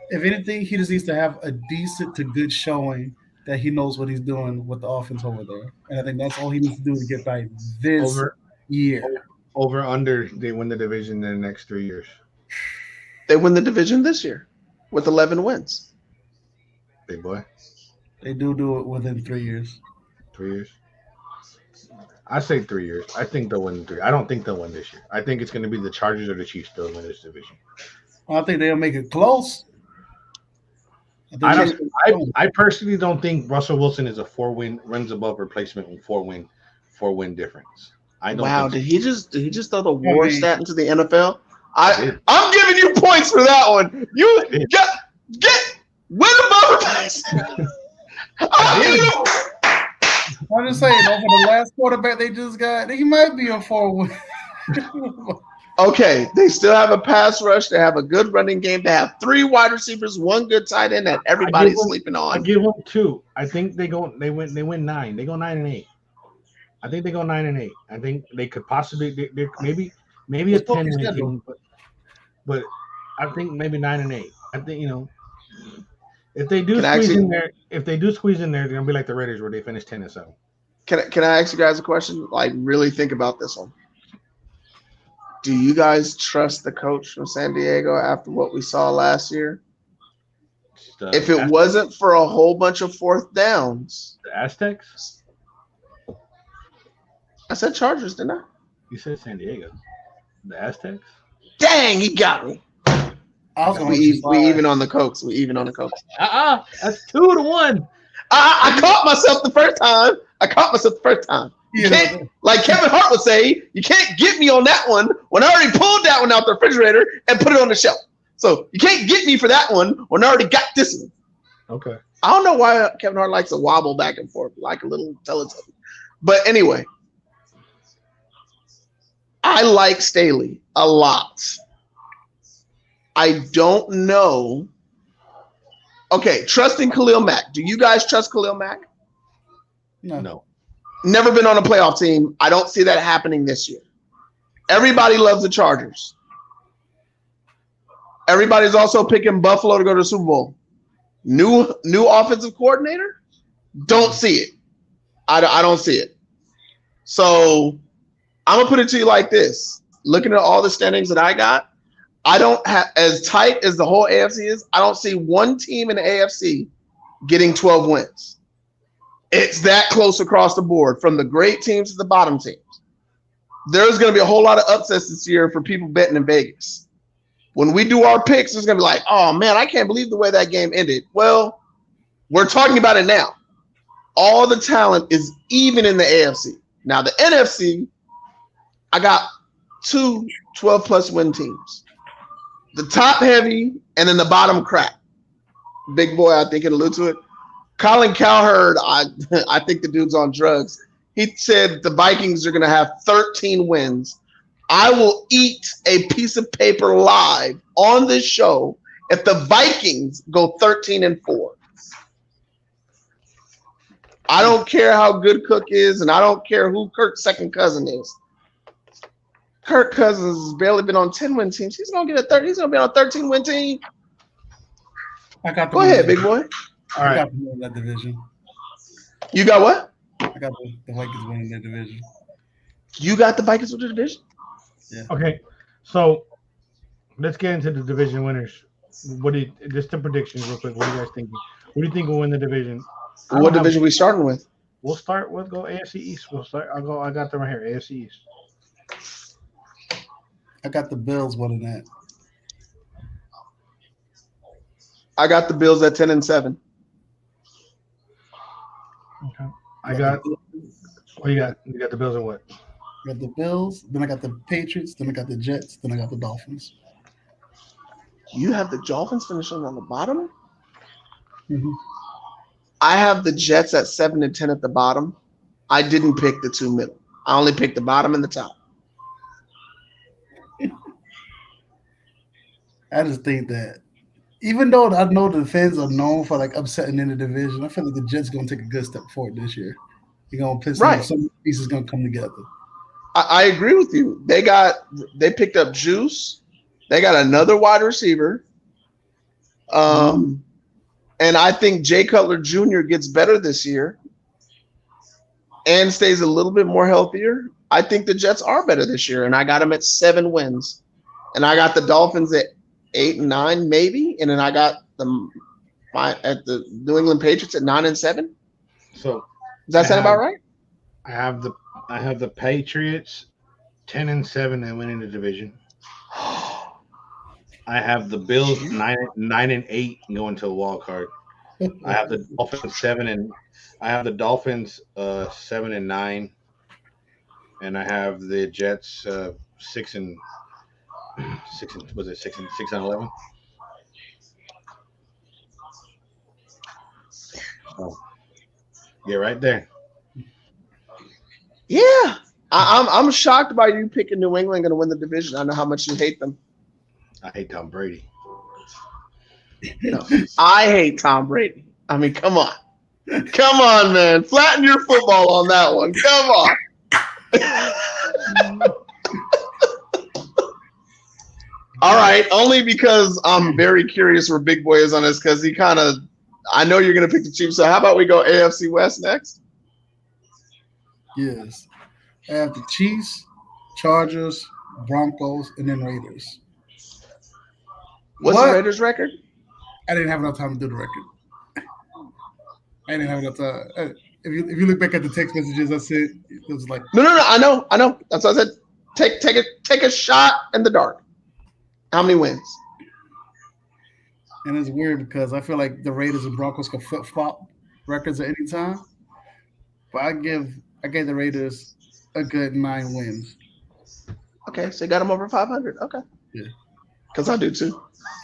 If anything, he just needs to have a decent to good showing that he knows what he's doing with the offense over there. And I think that's all he needs to do to get by this year. Over under, they win the division in the next 3 years. They win the division this year with 11 wins. Big boy. They do it within 3 years. 3 years. I say 3 years. I think they'll win 3. I don't think they'll win this year. I think it's going to be the Chargers or the Chiefs that'll win this division. I think they'll make it close. I personally don't think Russell Wilson is a 4-win runs above replacement with 4-win difference. I don't. Wow, think did he just throw the war stat into the NFL? I'm giving you points for that one. You get win above replacement. I'm just saying, over the last quarterback they just got, he might be a 4-win. Okay, they still have a pass rush. They have a good running game. They have 3 wide receivers, 1 good tight end that everybody's sleeping on. I give them 2. I think they win 9. They go 9-8. I think they go 9-8. I think they could possibly maybe a 10-win team, but I think maybe 9-8. I think if they do squeeze in there, they're gonna be like the Raiders where they finish 10-7. Can I ask you guys a question? Like, really think about this one. Do you guys trust the coach from San Diego after what we saw last year? If it wasn't for a whole bunch of 4th downs. The Aztecs? I said Chargers, didn't I? You said San Diego. The Aztecs? Dang, he got me. We even on the Cokes. That's 2-1. I caught myself the first time. Like Kevin Hart would say, you can't get me on that one when I already pulled that one out the refrigerator and put it on the shelf. So you can't get me for that one when I already got this one. Okay. I don't know why Kevin Hart likes to wobble back and forth like a little Teletubby. But anyway, I like Staley a lot. I don't know. Okay, trusting Khalil Mack. Do you guys trust Khalil Mack? No. Never been on a playoff team. I don't see that happening this year. Everybody loves the Chargers. Everybody's also picking Buffalo to go to the Super Bowl. New offensive coordinator? Don't see it. I don't see it. So I'm gonna put it to you like this. Looking at all the standings that I got, I don't have, as tight as the whole AFC is, I don't see one team in the AFC getting 12 wins. It's that close across the board, from the great teams to the bottom teams. There's going to be a whole lot of upsets this year for people betting in Vegas. When we do our picks, it's going to be like, oh, man, I can't believe the way that game ended. Well, we're talking about it now. All the talent is even in the AFC. Now, the NFC, I got two 12-plus win teams. The top heavy and then the bottom crap. Big boy, I think it alluded to it. Colin Cowherd, I think the dude's on drugs. He said the Vikings are going to have 13 wins. I will eat a piece of paper live on this show if the Vikings go 13-4. I don't care how good Cook is, and I don't care who Kirk's second cousin is. Kirk Cousins has barely been on 10-win teams. He's gonna get He's gonna be on a 13-win team. Go ahead, big boy. All right. I got the that division. You got what? I got the Vikings winning their division. You got the Vikings winning the division? Yeah. Okay, so let's get into the division winners. Just the predictions real quick. What are you guys thinking? Who do you think will win the division? What division are we starting with? We'll start with AFC East. I got them right here. AFC East. I got the Bills winning that. I got the Bills at 10-7. Okay. What you got? You got the Bills and what? I got the Bills, then I got the Patriots, then I got the Jets, then I got the Dolphins. You have the Dolphins finishing on the bottom? Mm-hmm. I have the Jets at 7-10 at the bottom. I didn't pick the two middle. I only picked the bottom and the top. I just think that even though I know the fans are known for like upsetting in the division, I feel like the Jets going to take a good step forward this year. They're going to piss off. Some pieces going to come together. I agree with you. They picked up Juice. They got another wide receiver. And I think Jay Cutler Jr. gets better this year and stays a little bit more healthier. I think the Jets are better this year, and I got them at 7 wins. And I got the Dolphins at 8-9 maybe, and then I got at the New England Patriots at 9-7. So does that sound about right? I have the Patriots 10-7 and winning the division. I have the Bills 9-8 and going to a wild card. I have the Dolphins 7-9, and I have the Jets 6-11. Oh, yeah, right there. Yeah, I'm shocked by you picking New England going to win the division. I know how much you hate them. I hate Tom Brady. No, I hate Tom Brady. I mean, come on. Come on, man. Flatten your football on that one. Come on. All right. Only because I'm very curious where Big Boy is on this, because I know you're going to pick the Chiefs. So how about we go AFC West next? Yes. I have the Chiefs, Chargers, Broncos, and then Raiders. What's the Raiders' record? I didn't have enough time to do the record. I didn't have enough time. If you look back at the text messages I sent, it was like No. I know. That's what I said. Take a shot in the dark. How many wins? And it's weird because I feel like the Raiders and Broncos can flip-flop records at any time. But I gave the Raiders a good 9 wins. Okay, so you got them over 500. Okay. Yeah. Because I do too.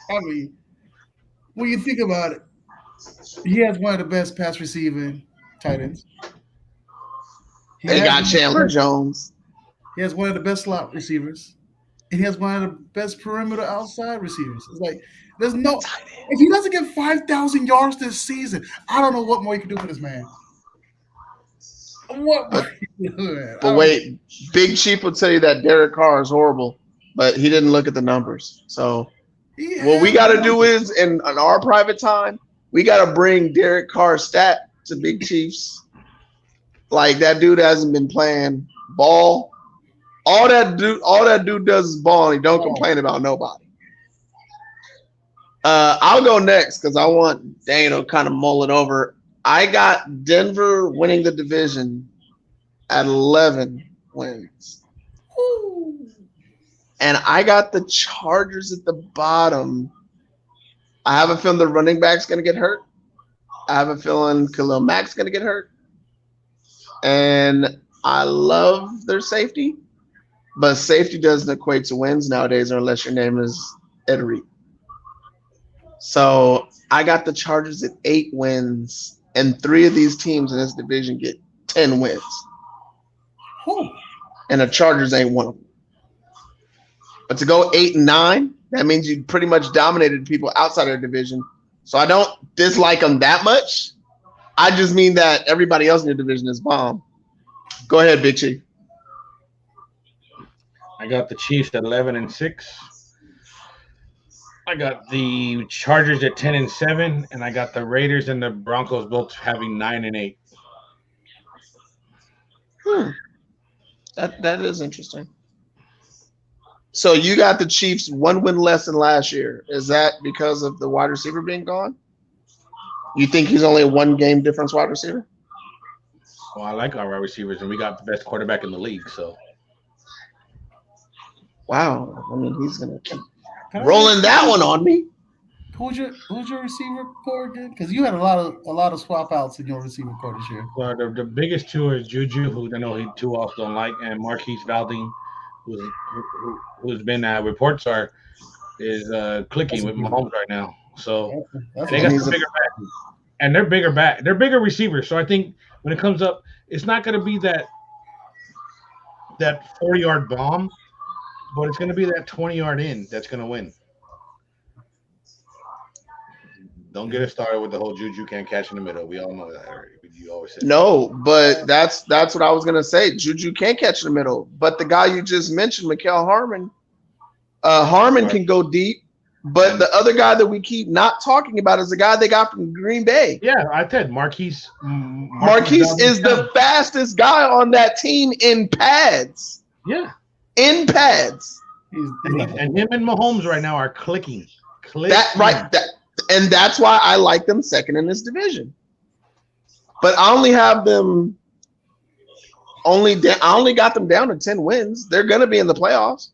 I mean, when you think about it, he has one of the best pass receiving tight ends. They got Chandler Jones. He has one of the best slot receivers. And he has one of the best perimeter outside receivers. It's like there's no if he doesn't get 5,000 yards this season, I don't know what more you can do for this man. What? But wait, Big Chief will tell you that Derek Carr is horrible, but he didn't look at the numbers. So what we got to do is in our private time, we got to bring Derek Carr's stat to Big Chief's. Like that dude hasn't been playing ball. All that dude does is ball, and he don't complain about nobody. I'll go next because I want Dane to kind of mull it over. I got Denver winning the division at 11 wins. Ooh. And I got the Chargers at the bottom. I have a feeling the running back's going to get hurt. I have a feeling Khalil Mack's going to get hurt. And I love their safety. But safety doesn't equate to wins nowadays unless your name is Ed Reed. So I got the Chargers at 8 wins, and 3 of these teams in this division get 10 wins. Whew. And the Chargers ain't one of them. But to go 8 and 9, that means you pretty much dominated people outside of their division. So I don't dislike them that much. I just mean that everybody else in your division is bomb. Go ahead, Big Chief. I got the Chiefs at 11 and 6. I got the Chargers at 10 and 7, and I got the Raiders and the Broncos both having 9 and 8. That is interesting. So you got the Chiefs 1 win less than last year. Is that because of the wide receiver being gone? You think he's only a 1 game difference wide receiver? Well, I like our wide receivers, and we got the best quarterback in the league. So, wow. I mean, he's gonna keep rolling that one on me. Who's your receiver core again? Because you had a lot of swap outs in your receiver core this year. Well, the biggest two is Juju, who I know he too also don't like, and Marquise Valdez, who's been reports is clicking with Mahomes right now. So they got some bigger back, and they're bigger back. They're bigger receivers. So I think when it comes up, it's not going to be that 40-yard bomb, but it's going to be that 20-yard in that's going to win. Don't get us started with the whole Juju can't catch in the middle. We all know that. You always say no, but that's what I was gonna say. Juju can't catch in the middle, but the guy you just mentioned, Mecole Hardman, Harmon can go deep. But the other guy that we keep not talking about is the guy they got from Green Bay. Yeah, I said Marquise. Marquise is the fastest guy on that team in pads. Yeah, in pads. And him and Mahomes right now are clicking. And that's why I like them second in this division. But I only have them I only got them down to 10 wins. They're going to be in the playoffs.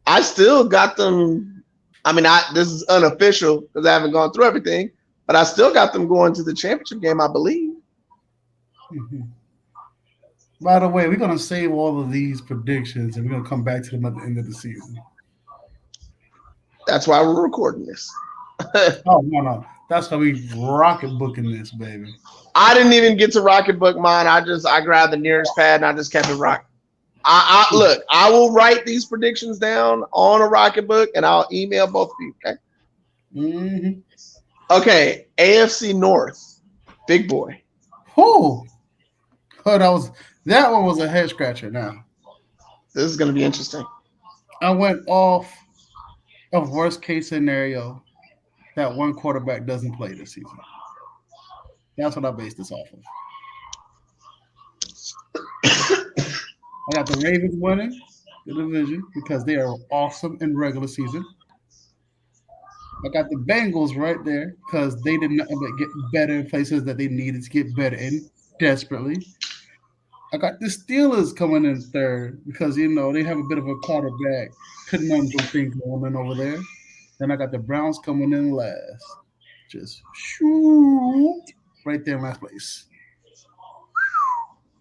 I still got them. I mean, this is unofficial because I haven't gone through everything, but I still got them going to the championship game, I believe. Mm-hmm. By the way, we're going to save all of these predictions and we're going to come back to them at the end of the season. That's why we're recording this. Oh, no. That's how we rocket booking this, baby. I didn't even get to rocket book mine. I grabbed the nearest pad and I just kept it rocking. Look, I will write these predictions down on a rocket book and I'll email both of you, okay? Mm-hmm. Okay, AFC North, big boy. Oh, that one was a head scratcher now. This is going to be interesting. I went off of worst case scenario that one quarterback doesn't play this season. That's what I based this off of. I got the Ravens winning the division because they are awesome in regular season. I got the Bengals right there because they did nothing but get better in places that they needed to get better in desperately. I got the Steelers coming in third because, they have a bit of a quarterback conundrum thing going on over there. Then I got the Browns coming in last. Just shoot right there in last place.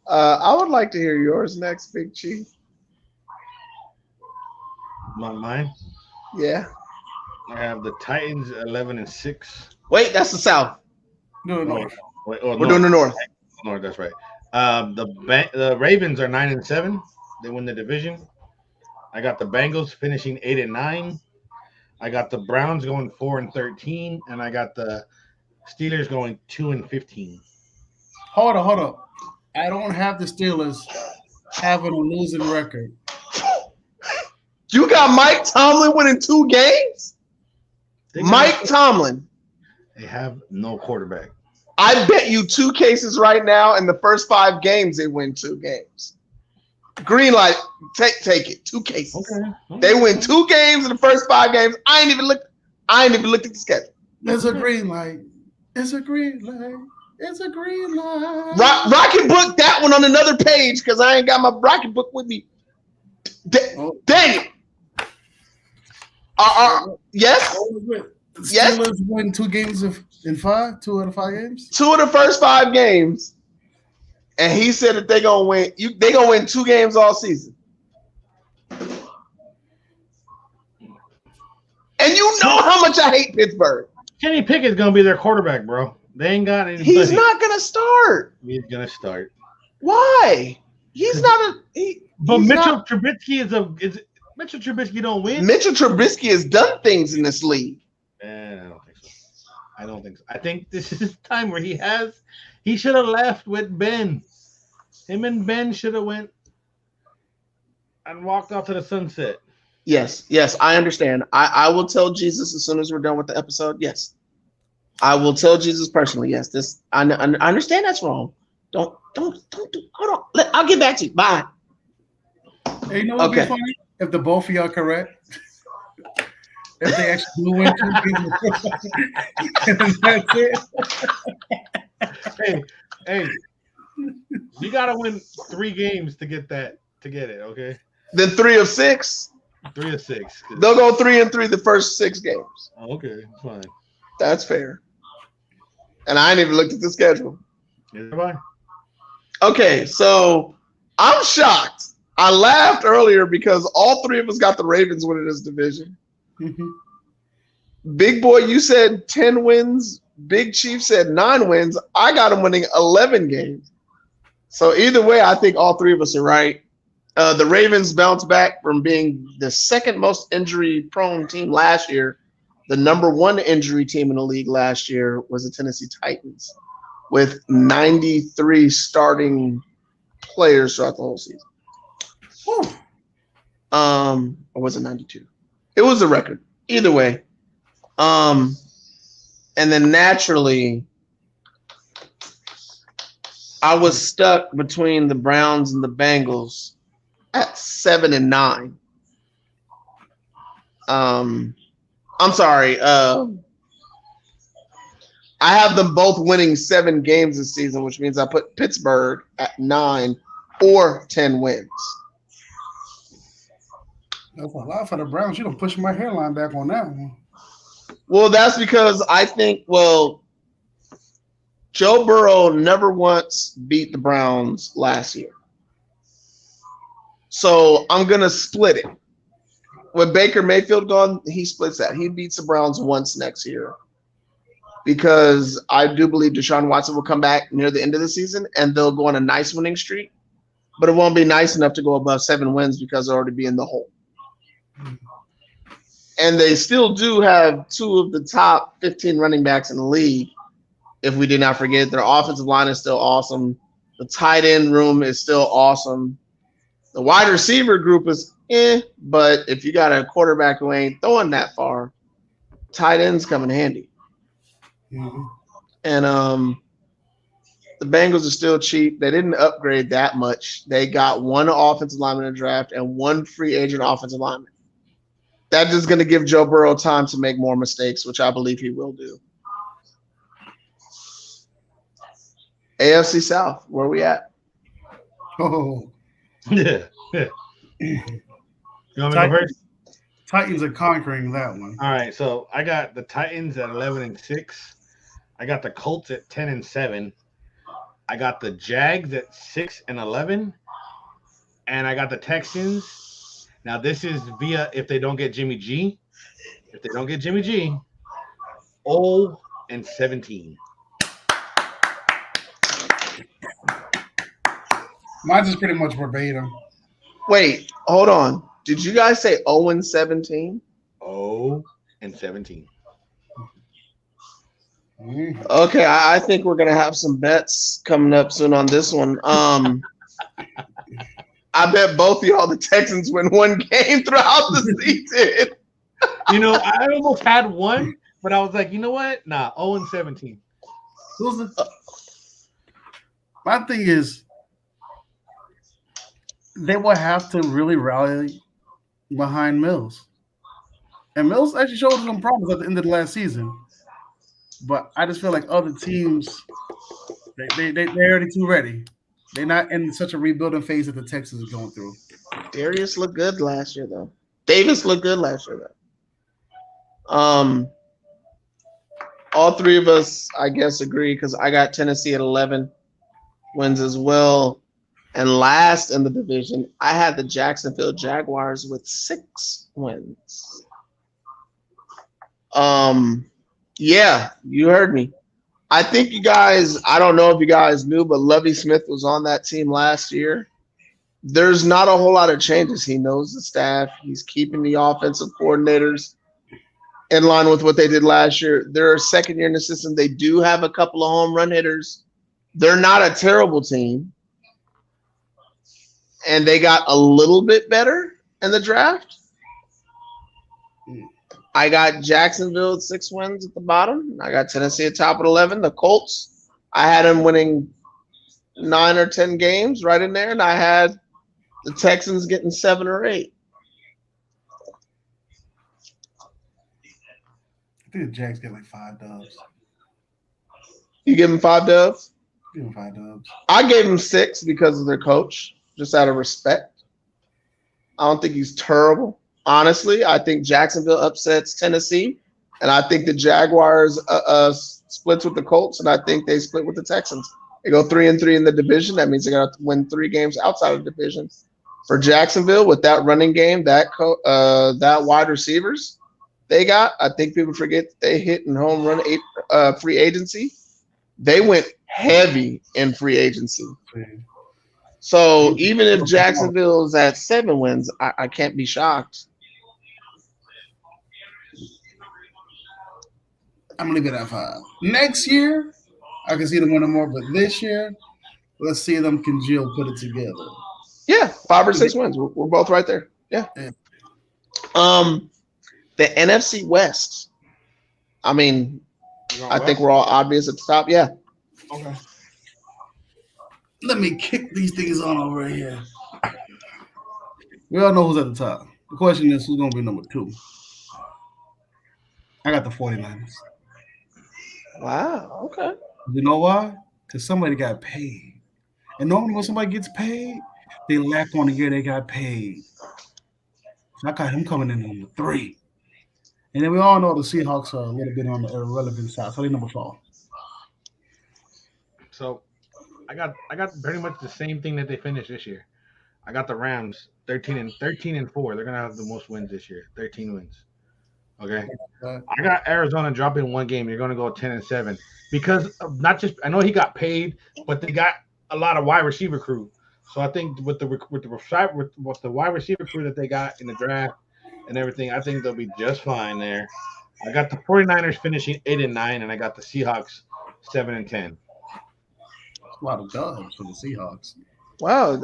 I would like to hear yours next, Big Chief. Mine? Yeah. I have the Titans 11-6. Wait, that's the South. No, no. Wait, We're doing the North. North, that's right. The Ravens are 9-7. They win the division. I got the Bengals finishing 8-9. I got the Browns going 4-13, and I got the Steelers going 2-15. Hold up. I don't have the Steelers having a losing record. You got Mike Tomlin winning 2 games? Mike Tomlin. They have no quarterback. I bet you 2 cases right now. In the first 5 games, they win 2 games. Green light, take it. 2 cases. Okay. They win 2 games in the first 5 games. I ain't even looked at the schedule. There's a green light. It's a green light. It's a green light. Rocket book that one on another page because I ain't got my rocket book with me. Dang it. Yes. Yes. Steelers win 2 games in 5. 2 out of 5 games. 2 of the first 5 games, and he said that they're gonna win. They gonna win 2 games all season. And you know how much I hate Pittsburgh. Kenny Pickett's gonna be their quarterback, bro. They ain't got anybody. He's not gonna start. He's gonna start. Why? He's not a. But Mitchell Trubisky is Mitchell Trubisky don't win. Mitchell Trubisky has done things in this league. I don't think so. I think this is his time where he should have left with Ben. Him and Ben should have went and walked off to the sunset. Yes, I understand. I will tell Jesus as soon as we're done with the episode. Yes, I will tell Jesus personally. Yes, I understand that's wrong. Don't do. Hold on. I'll get back to you. Bye. Hey, you know what would be funny? If the both of y'all correct. If they actually win 2 games. That's it. Hey, you gotta win 3 games to get it, okay? Then 3 of 6. 3 of 6. They'll go 3-3 the first 6 games. Okay, fine. That's fair. And I ain't even looked at the schedule. Yeah, bye. Okay, so I'm shocked. I laughed earlier because all 3 of us got the Ravens winning this division. Big boy, you said 10 wins. Big Chief said 9 wins. I got them winning 11 games. So either way, I think all 3 of us are right. The Ravens bounced back from being the second most injury-prone team last year. The number 1 injury team in the league last year was the Tennessee Titans with 93 starting players throughout the whole season. Or was it 92? It was a record. Either way. And then naturally, I was stuck between the Browns and the Bengals at 7-9. I'm sorry. I have them both winning 7 games this season, which means I put Pittsburgh at 9 or 10 wins. That's a lot for the Browns. You don't push my hairline back on that one. Well, that's because I think, Joe Burrow never once beat the Browns last year. So I'm going to split it. With Baker Mayfield gone, he splits that. He beats the Browns once next year. Because I do believe Deshaun Watson will come back near the end of the season and they'll go on a nice winning streak. But it won't be nice enough to go above 7 wins because they'll already be in the hole. And they still do have 2 of the top 15 running backs in the league. If we did not forget, their offensive line is still awesome. The tight end room is still awesome. The wide receiver group is but if you got a quarterback who ain't throwing that far, tight ends come in handy. Mm-hmm. And the Bengals are still cheap. They didn't upgrade that much. They got 1 offensive lineman in the draft and 1 free agent offensive lineman. That is going to give Joe Burrow time to make more mistakes, which I believe he will do. AFC South, where are we at? Oh. Yeah. You want me to go first? Titans are conquering that one. All right, so I got the Titans at 11-6. I got the Colts at 10-7. I got the Jags at 6-11. And I got the Texans. Now, this is via if they don't get Jimmy G. if they don't get Jimmy G, 0-17. Mine's is pretty much verbatim. Wait, hold on. Did you guys say 0-17? 0-17. Okay, I think we're gonna have some bets coming up soon on this one. I bet both of y'all the Texans win one game throughout the season. You know, I almost had one, but I was like, you know what? Nah, 0-17. My thing is, they will have to really rally behind Mills. And Mills actually showed some promise at the end of the last season. But I just feel like other teams, they're already too ready. They're not in such a rebuilding phase that the Texans are going through. Darius looked good last year, though. Davis looked good last year, though. All three of us, I guess, agree because I got Tennessee at 11 wins as well. And last in the division, I had the Jacksonville Jaguars with 6 wins. Yeah, you heard me. I think you guys, I don't know if you guys knew, but Lovie Smith was on that team last year. There's not a whole lot of changes. He knows the staff. He's keeping the offensive coordinators in line with what they did last year. They're a second year in the system. They do have a couple of home run hitters. They're not a terrible team. And they got a little bit better in the draft. I got Jacksonville at 6 wins at the bottom. I got Tennessee at top at 11. The Colts, I had them winning 9 or 10 games right in there. And I had the Texans getting 7 or 8. I think the Jags get like 5 dubs. You give them 5 dubs? Give them 5 dubs. I gave them 6 because of their coach, just out of respect. I don't think he's terrible. Honestly, I think Jacksonville upsets Tennessee, and I think the Jaguars splits with the Colts, and I think they split with the Texans. They go 3-3 in the division. That means they got to win 3 games outside of the division. For Jacksonville, with that running game, that wide receivers they got, I think people forget they hit in home run free agency. They went heavy in free agency. So even if Jacksonville's at 7 wins, I can't be shocked. I'm gonna leave it at 5. Next year, I can see them winning more, but this year, let's see them congeal, put it together. Yeah, 5 or 6 wins. We're both right there. Yeah. The NFC West. I mean, I think we're all obvious at the top. Yeah. Okay. Let me kick these things on over here. We all know who's at the top. The question is, who's gonna be number 2? I got the 49ers. Wow. Okay. You know why? Because somebody got paid. And normally when somebody gets paid, they lack on the year they got paid. So I got him coming in number 3. And then we all know the Seahawks are a little bit on the irrelevant side. So they're number 4. So I got pretty much the same thing that they finished this year. I got the Rams 13-4. They're gonna have the most wins this year. 13 wins. Okay. I got Arizona dropping 1 game. You're gonna go 10-7 because of not just I know he got paid, but they got a lot of wide receiver crew. So I think with the wide receiver crew that they got in the draft and everything, I think they'll be just fine there. I got the 49ers finishing 8-9, and I got the Seahawks 7-10. A lot of dubs for the Seahawks. Wow.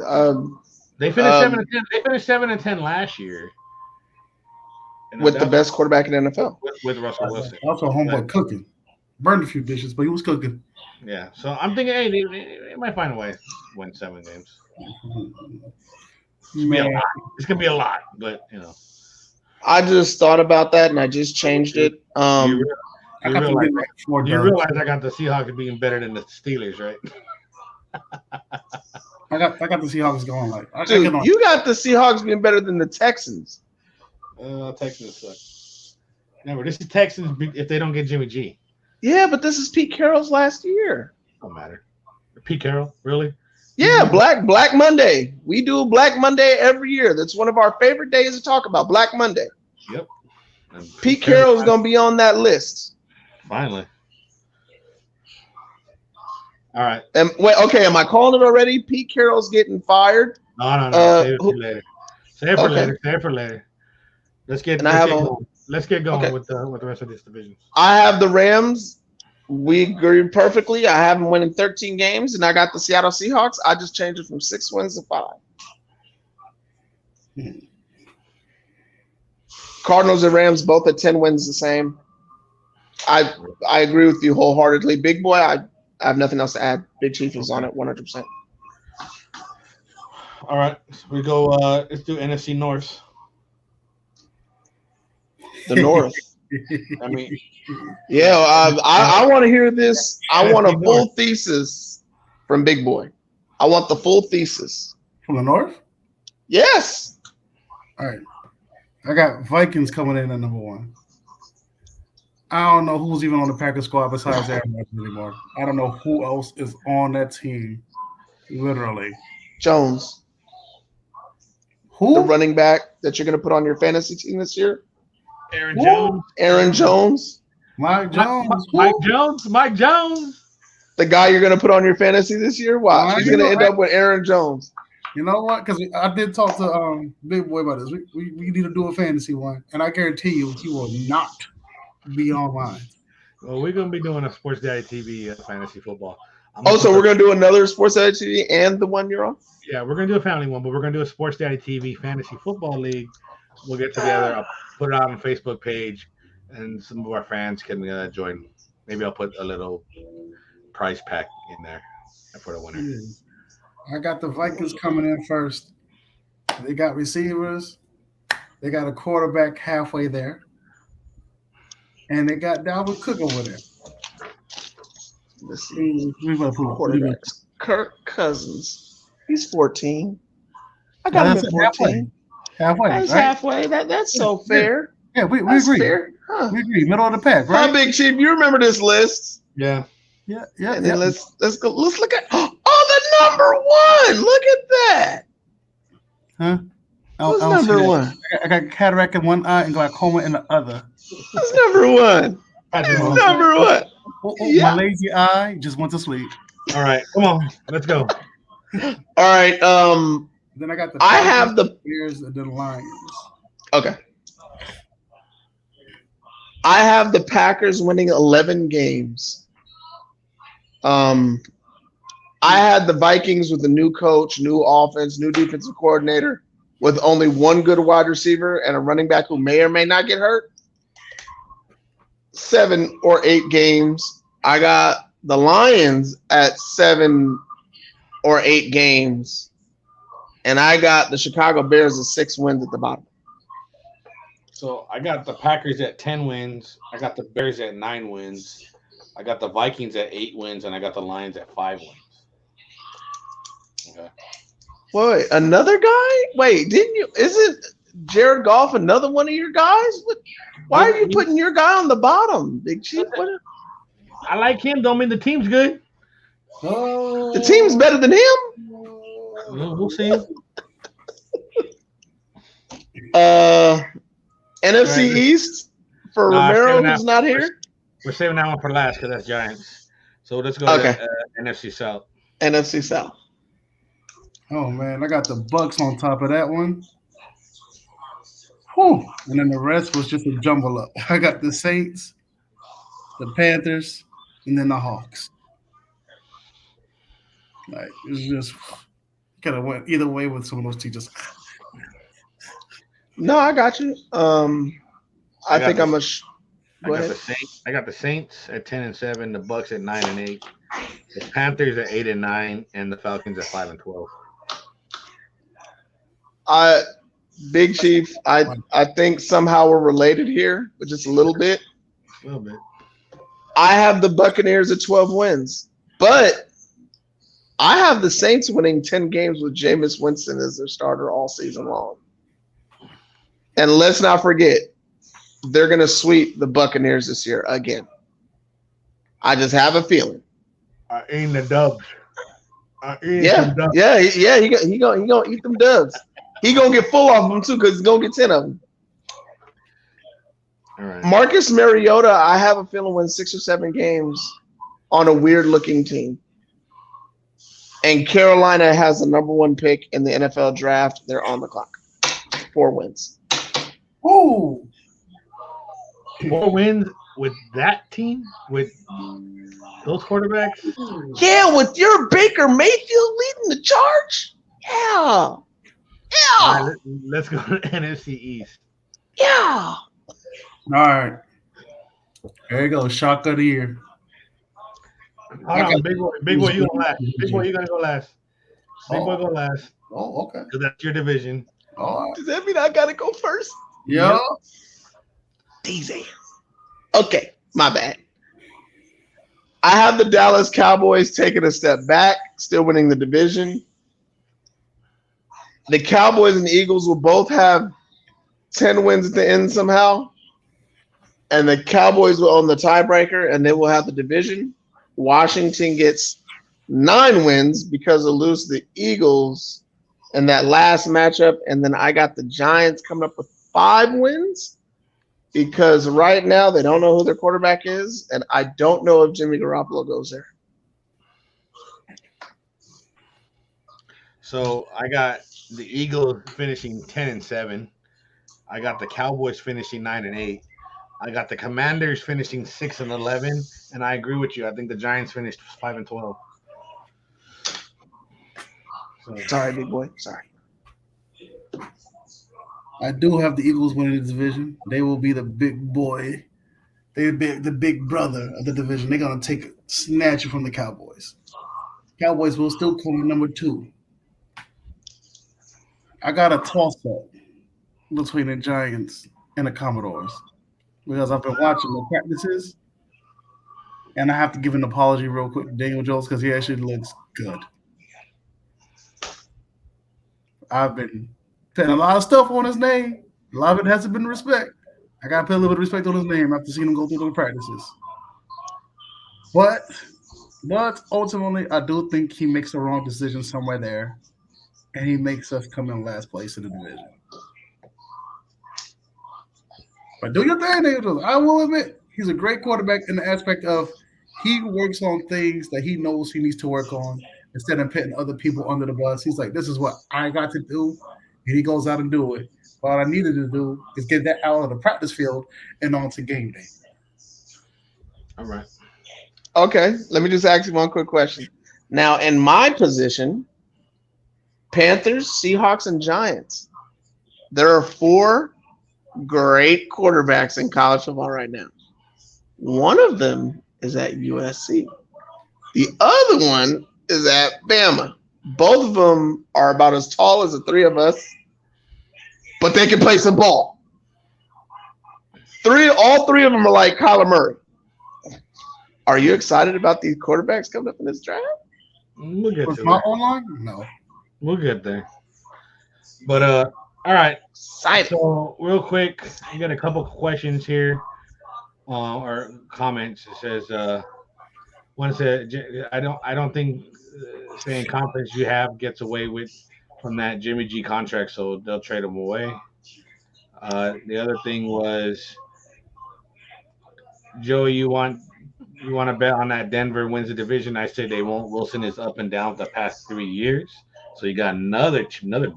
They finished 7-10. They finished 7-10 last year. With the best quarterback in the NFL. With Russell Wilson. Also, homeboy cooking. Burned a few dishes, but he was cooking. Yeah. So I'm thinking, hey, they might find a way to win 7 games. It's gonna be a lot, but you know. I just thought about that and I just changed it. You realize I got the Seahawks being better than the Steelers, right? I got the Seahawks going like. Dude, you got the Seahawks being better than the Texans. Texans suck. Remember, this is Texans if they don't get Jimmy G. Yeah, but this is Pete Carroll's last year. Don't matter. Pete Carroll, really? Yeah, Black Monday. We do Black Monday every year. That's one of our favorite days to talk about. Black Monday. Yep. Pete Carroll's gonna be on that list. Finally. All right. Wait, okay, am I calling it already? Pete Carroll's getting fired. No. Save it for later. Save it for later. Let's get going. Let's get going with the rest of this division. I have the Rams. We agree perfectly. I have them winning 13 games, and I got the Seattle Seahawks. I just changed it from 6 wins to 5. Cardinals and Rams both at 10 wins the same. I agree with you wholeheartedly. Big boy, I have nothing else to add. Big Chief is on it 100%. All right, we go. Let's do NFC North. The North. I mean, yeah. I want to hear this. I want a full thesis from Big Boy. I want the full thesis from the North. Yes. All right. I got Vikings coming in at number 1. I don't know who's even on the Packers squad besides Aaron Rodgers anymore. I don't know who else is on that team. Literally. Jones. Who? The running back that you're going to put on your fantasy team this year? Aaron Jones. Aaron Jones. Mike Jones. Mike Jones. The guy you're going to put on your fantasy this year? Wow. He's going to end up with Aaron Jones. You know what? Because I did talk to Big Boy about this. We need to do a fantasy one, and I guarantee you he will not be online. Well, we're going to be doing a Sports Daddy TV fantasy football. So we're going to do another Sports Daddy TV and the one you're on? Yeah, we're going to do a family one, but we're going to do a Sports Daddy TV fantasy football league. We'll get together. I'll put it out on the Facebook page, and some of our fans can join. Maybe I'll put a little prize pack in there for the winner. I got the Vikings coming in first. They got receivers. They got a quarterback halfway there. And they got Dalvin Cook over there. Let's see. Quarterbacks. Kirk Cousins. He's 14. I got him at 14. Halfway. That's right? halfway. That's so fair. Yeah, we agree. Fair. Huh. We agree. Middle of the pack, right? Hi, Big Chief. You remember this list? Yeah. Yeah. And then let's go. Let's look at the number 1. Look at that. Huh? What's number 1? I got cataract in one eye and glaucoma in the other. That's number 1. That's number 1. My lazy eye just went to sleep. All right, come on, let's go. All right. Then I got the Bears and the Lions. Okay. I have the Packers winning 11 games. I had the Vikings with a new coach, new offense, new defensive coordinator, with only one good wide receiver and a running back who may or may not get hurt. 7 or 8 games. I got the Lions at 7 or 8 games. And I got the Chicago Bears at 6 wins at the bottom. So I got the Packers at 10 wins. I got the Bears at 9 wins. I got the Vikings at 8 wins, and I got the Lions at 5 wins. Okay. Wait, another guy? Wait, didn't you? Isn't Jared Goff another one of your guys? Why are you putting your guy on the bottom, Big Chief? I like him. Don't mean the team's good. The team's better than him. We'll see. NFC East for Romero, who's not here. We're saving that one for last because that's Giants. So let's go to NFC South. NFC South. Oh man, I got the Bucks on top of that one. Whew. And then the rest was just a jumble up. I got the Saints, the Panthers, and then the Hawks. Like it's just kind of went either way with some of those teams. No, I got you. I think I'm a. I got the Saints at 10 and 7, the Bucks at 9 and 8, the Panthers at 8 and 9, and the Falcons at 5 and 12. Big Chief, I think somehow we're related here, but just a little bit. A little bit. I have the Buccaneers at 12 wins, but I have the Saints winning 10 games with Jameis Winston as their starter all season long. And let's not forget, they're going to sweep the Buccaneers this year again. I just have a feeling. Eating the dubs. Yeah. He gonna eat them dubs. He gonna get full off them too because he's gonna get 10 of them. All right. Marcus Mariota, I have a feeling, wins 6 or 7 games on a weird-looking team. And Carolina has the number 1 pick in the NFL draft. They're on the clock. 4 wins. Ooh. 4 wins with that team, with those quarterbacks. Yeah, with your Baker Mayfield leading the charge. Yeah. All right, let's go to NFC East. Yeah. All right. There you go. Shock of the year. Hold on, big boy, you gonna last. Big boy, you gonna go last. Big boy, go last. Oh, okay. Because that's your division. All right. Does that mean I gotta go first? Yeah. Easy. Okay, my bad. I have the Dallas Cowboys taking a step back, still winning the division. The Cowboys and the Eagles will both have 10 wins at the end somehow. And the Cowboys will own the tiebreaker, and they will have the division. Washington gets 9 wins because of lose the Eagles in that last matchup. And then I got the Giants coming up with 5 wins because right now they don't know who their quarterback is. And I don't know if Jimmy Garoppolo goes there. So I got the Eagles finishing 10-7. I got the Cowboys finishing 9-8. I got the Commanders finishing 6-11, and I agree with you. I think the Giants finished 5-12. So, Sorry, big boy. Sorry. I do have the Eagles winning the division. They will be the big boy. They'll be the big brother of the division. They're gonna snatch it from the Cowboys. Cowboys will still come in number 2. I got a toss-up between the Giants and the Commodores because I've been watching the practices, and I have to give an apology real quick to Daniel Jones because he actually looks good. I've been putting a lot of stuff on his name. A lot of it hasn't been respect. I got to put a little bit of respect on his name after seeing him go through the practices. But ultimately, I do think he makes the wrong decision somewhere there, and he makes us come in last place in the division. But do your thing, Daniel. I will admit, he's a great quarterback in the aspect of he works on things that he knows he needs to work on instead of putting other people under the bus. He's like, this is what I got to do, and he goes out and do it. What I needed to do is get that out of the practice field and onto game day. all right. Okay, let me just ask you one quick question. Now, in my position, Panthers, Seahawks, and Giants, there are 4 great quarterbacks in college football right now. One of them is at USC. The other one is at Bama. Both of them are about as tall as the 3 of us, but they can play some ball. All 3 of them are like Kyler Murray. Are you excited about these quarterbacks coming up in this draft? We'll get Was to my it. online? No. We'll get there. But all right. Excited. So real quick, we got a couple questions here, or comments. It says, one said, I don't think staying conference you have gets away with from that Jimmy G contract, so they'll trade him away. The other thing was, Joey, you want to bet on that Denver wins the division? I said they won't. Wilson is up and down the past 3 years, so you got another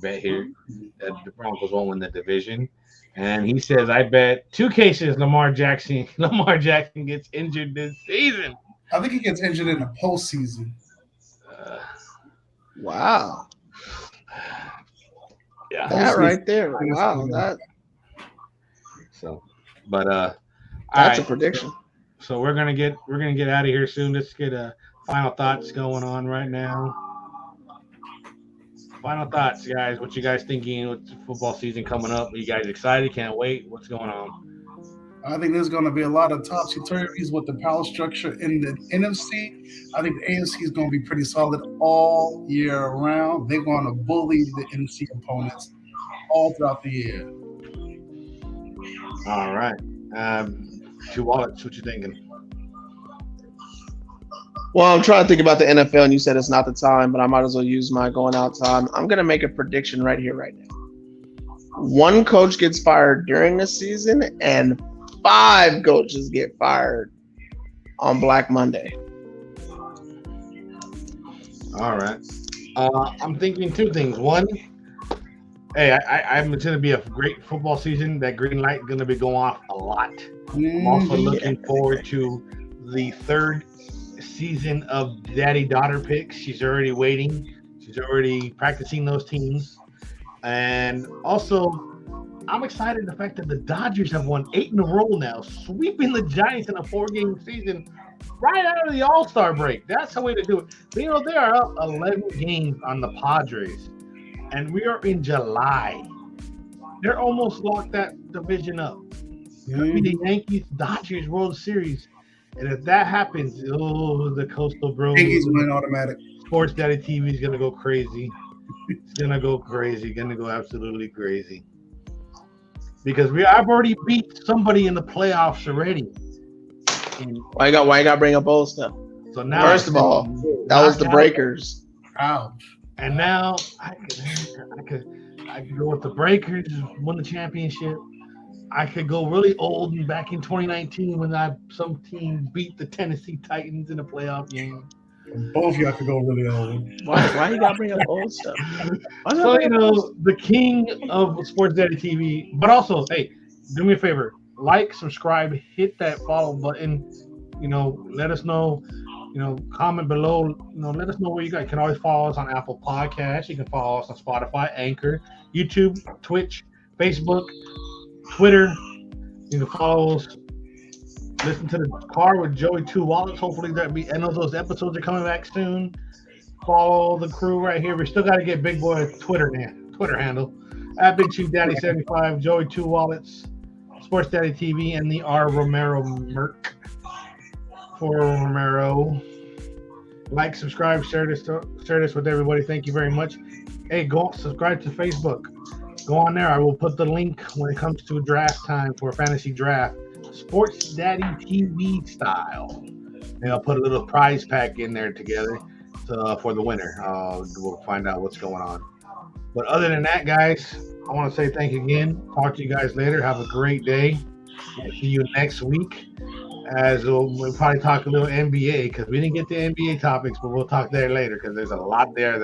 bet here that the Broncos won't win the division. And he says, I bet 2 cases Lamar Jackson gets injured this season. I think he gets injured in the postseason. Wow. Yeah. That right there. Wow. So, but That's right. a prediction. So we're gonna get out of here soon. Let's get final thoughts going on right now. Final thoughts, guys. What you guys thinking with the football season coming up? Are you guys excited? Can't wait. What's going on? I think there's going to be a lot of topsy-turvies with the power structure in the NFC. I think the AFC is going to be pretty solid all year round. They're going to bully the NFC opponents all throughout the year. All right. Two Wallets, what you thinking? Well, I'm trying to think about the NFL, and you said it's not the time, but I might as well use my going out time. I'm going to make a prediction right here, right now. One coach gets fired during the season, and 5 coaches get fired on Black Monday. All right. I'm thinking 2 things. One, hey, I'm going to be a great football season. That green light going to be going off a lot. I'm also looking forward to the 3rd season of daddy-daughter picks. She's already waiting. She's already practicing those teams. And also, I'm excited the fact that the Dodgers have won 8 in a row now, sweeping the Giants in a 4-game season right out of the All-Star break. That's the way to do it. But, you know, they are up 11 games on the Padres, and we are in July. They're almost locked that division up. It's going to be the Yankees-Dodgers World Series. And if that happens, the Coastal Bros. Yankees win automatic. Sports Daddy TV is going to go crazy. It's going to go crazy. Going to go absolutely crazy. Because I've already beat somebody in the playoffs already. Why you got to bring up old stuff? So now, first of all, that was the Breakers. Ouch. And now I could go with the Breakers, won the championship. I could go really old and back in 2019 when some team beat the Tennessee Titans in a playoff game. Both of y'all could go really old. Why you got to bring up old stuff? So, you know, the king of Sports Daddy TV. But also, hey, do me a favor. Like, subscribe, hit that follow button. You know, let us know. You know, comment below. You know, let us know where you guys can always follow us on Apple Podcasts. You can follow us on Spotify, Anchor, YouTube, Twitch, Facebook, Twitter. You can follow us. Listen to the car with Joey 2 Wallets. Hopefully I know those episodes are coming back soon. Follow the crew right here. We still got to get Big Boy Twitter handle at Big Chief Daddy 75, Joey 2 Wallets, Sports Daddy TV, and the R Romero Merc for Romero. Like, subscribe, share this with everybody. Thank you very much. Hey, go subscribe to Facebook. Go on there. I will put the link when it comes to draft time for a fantasy draft. Sports Daddy TV style. And I'll put a little prize pack in there together for the winner. We'll find out what's going on. But other than that, guys, I want to say thank you again. Talk to you guys later. Have a great day. We'll see you next week. As we'll probably talk a little NBA because we didn't get the NBA topics, but we'll talk there later because there's a lot there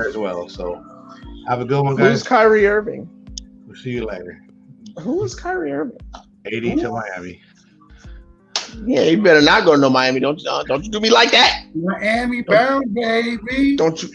as well. So have a good one, guys. Who's Kyrie Irving? We'll see you later. Who is Kyrie Irving? 80 to Miami. Yeah, you better not go to no Miami. Don't you do me like that. Miami bound, baby. Don't you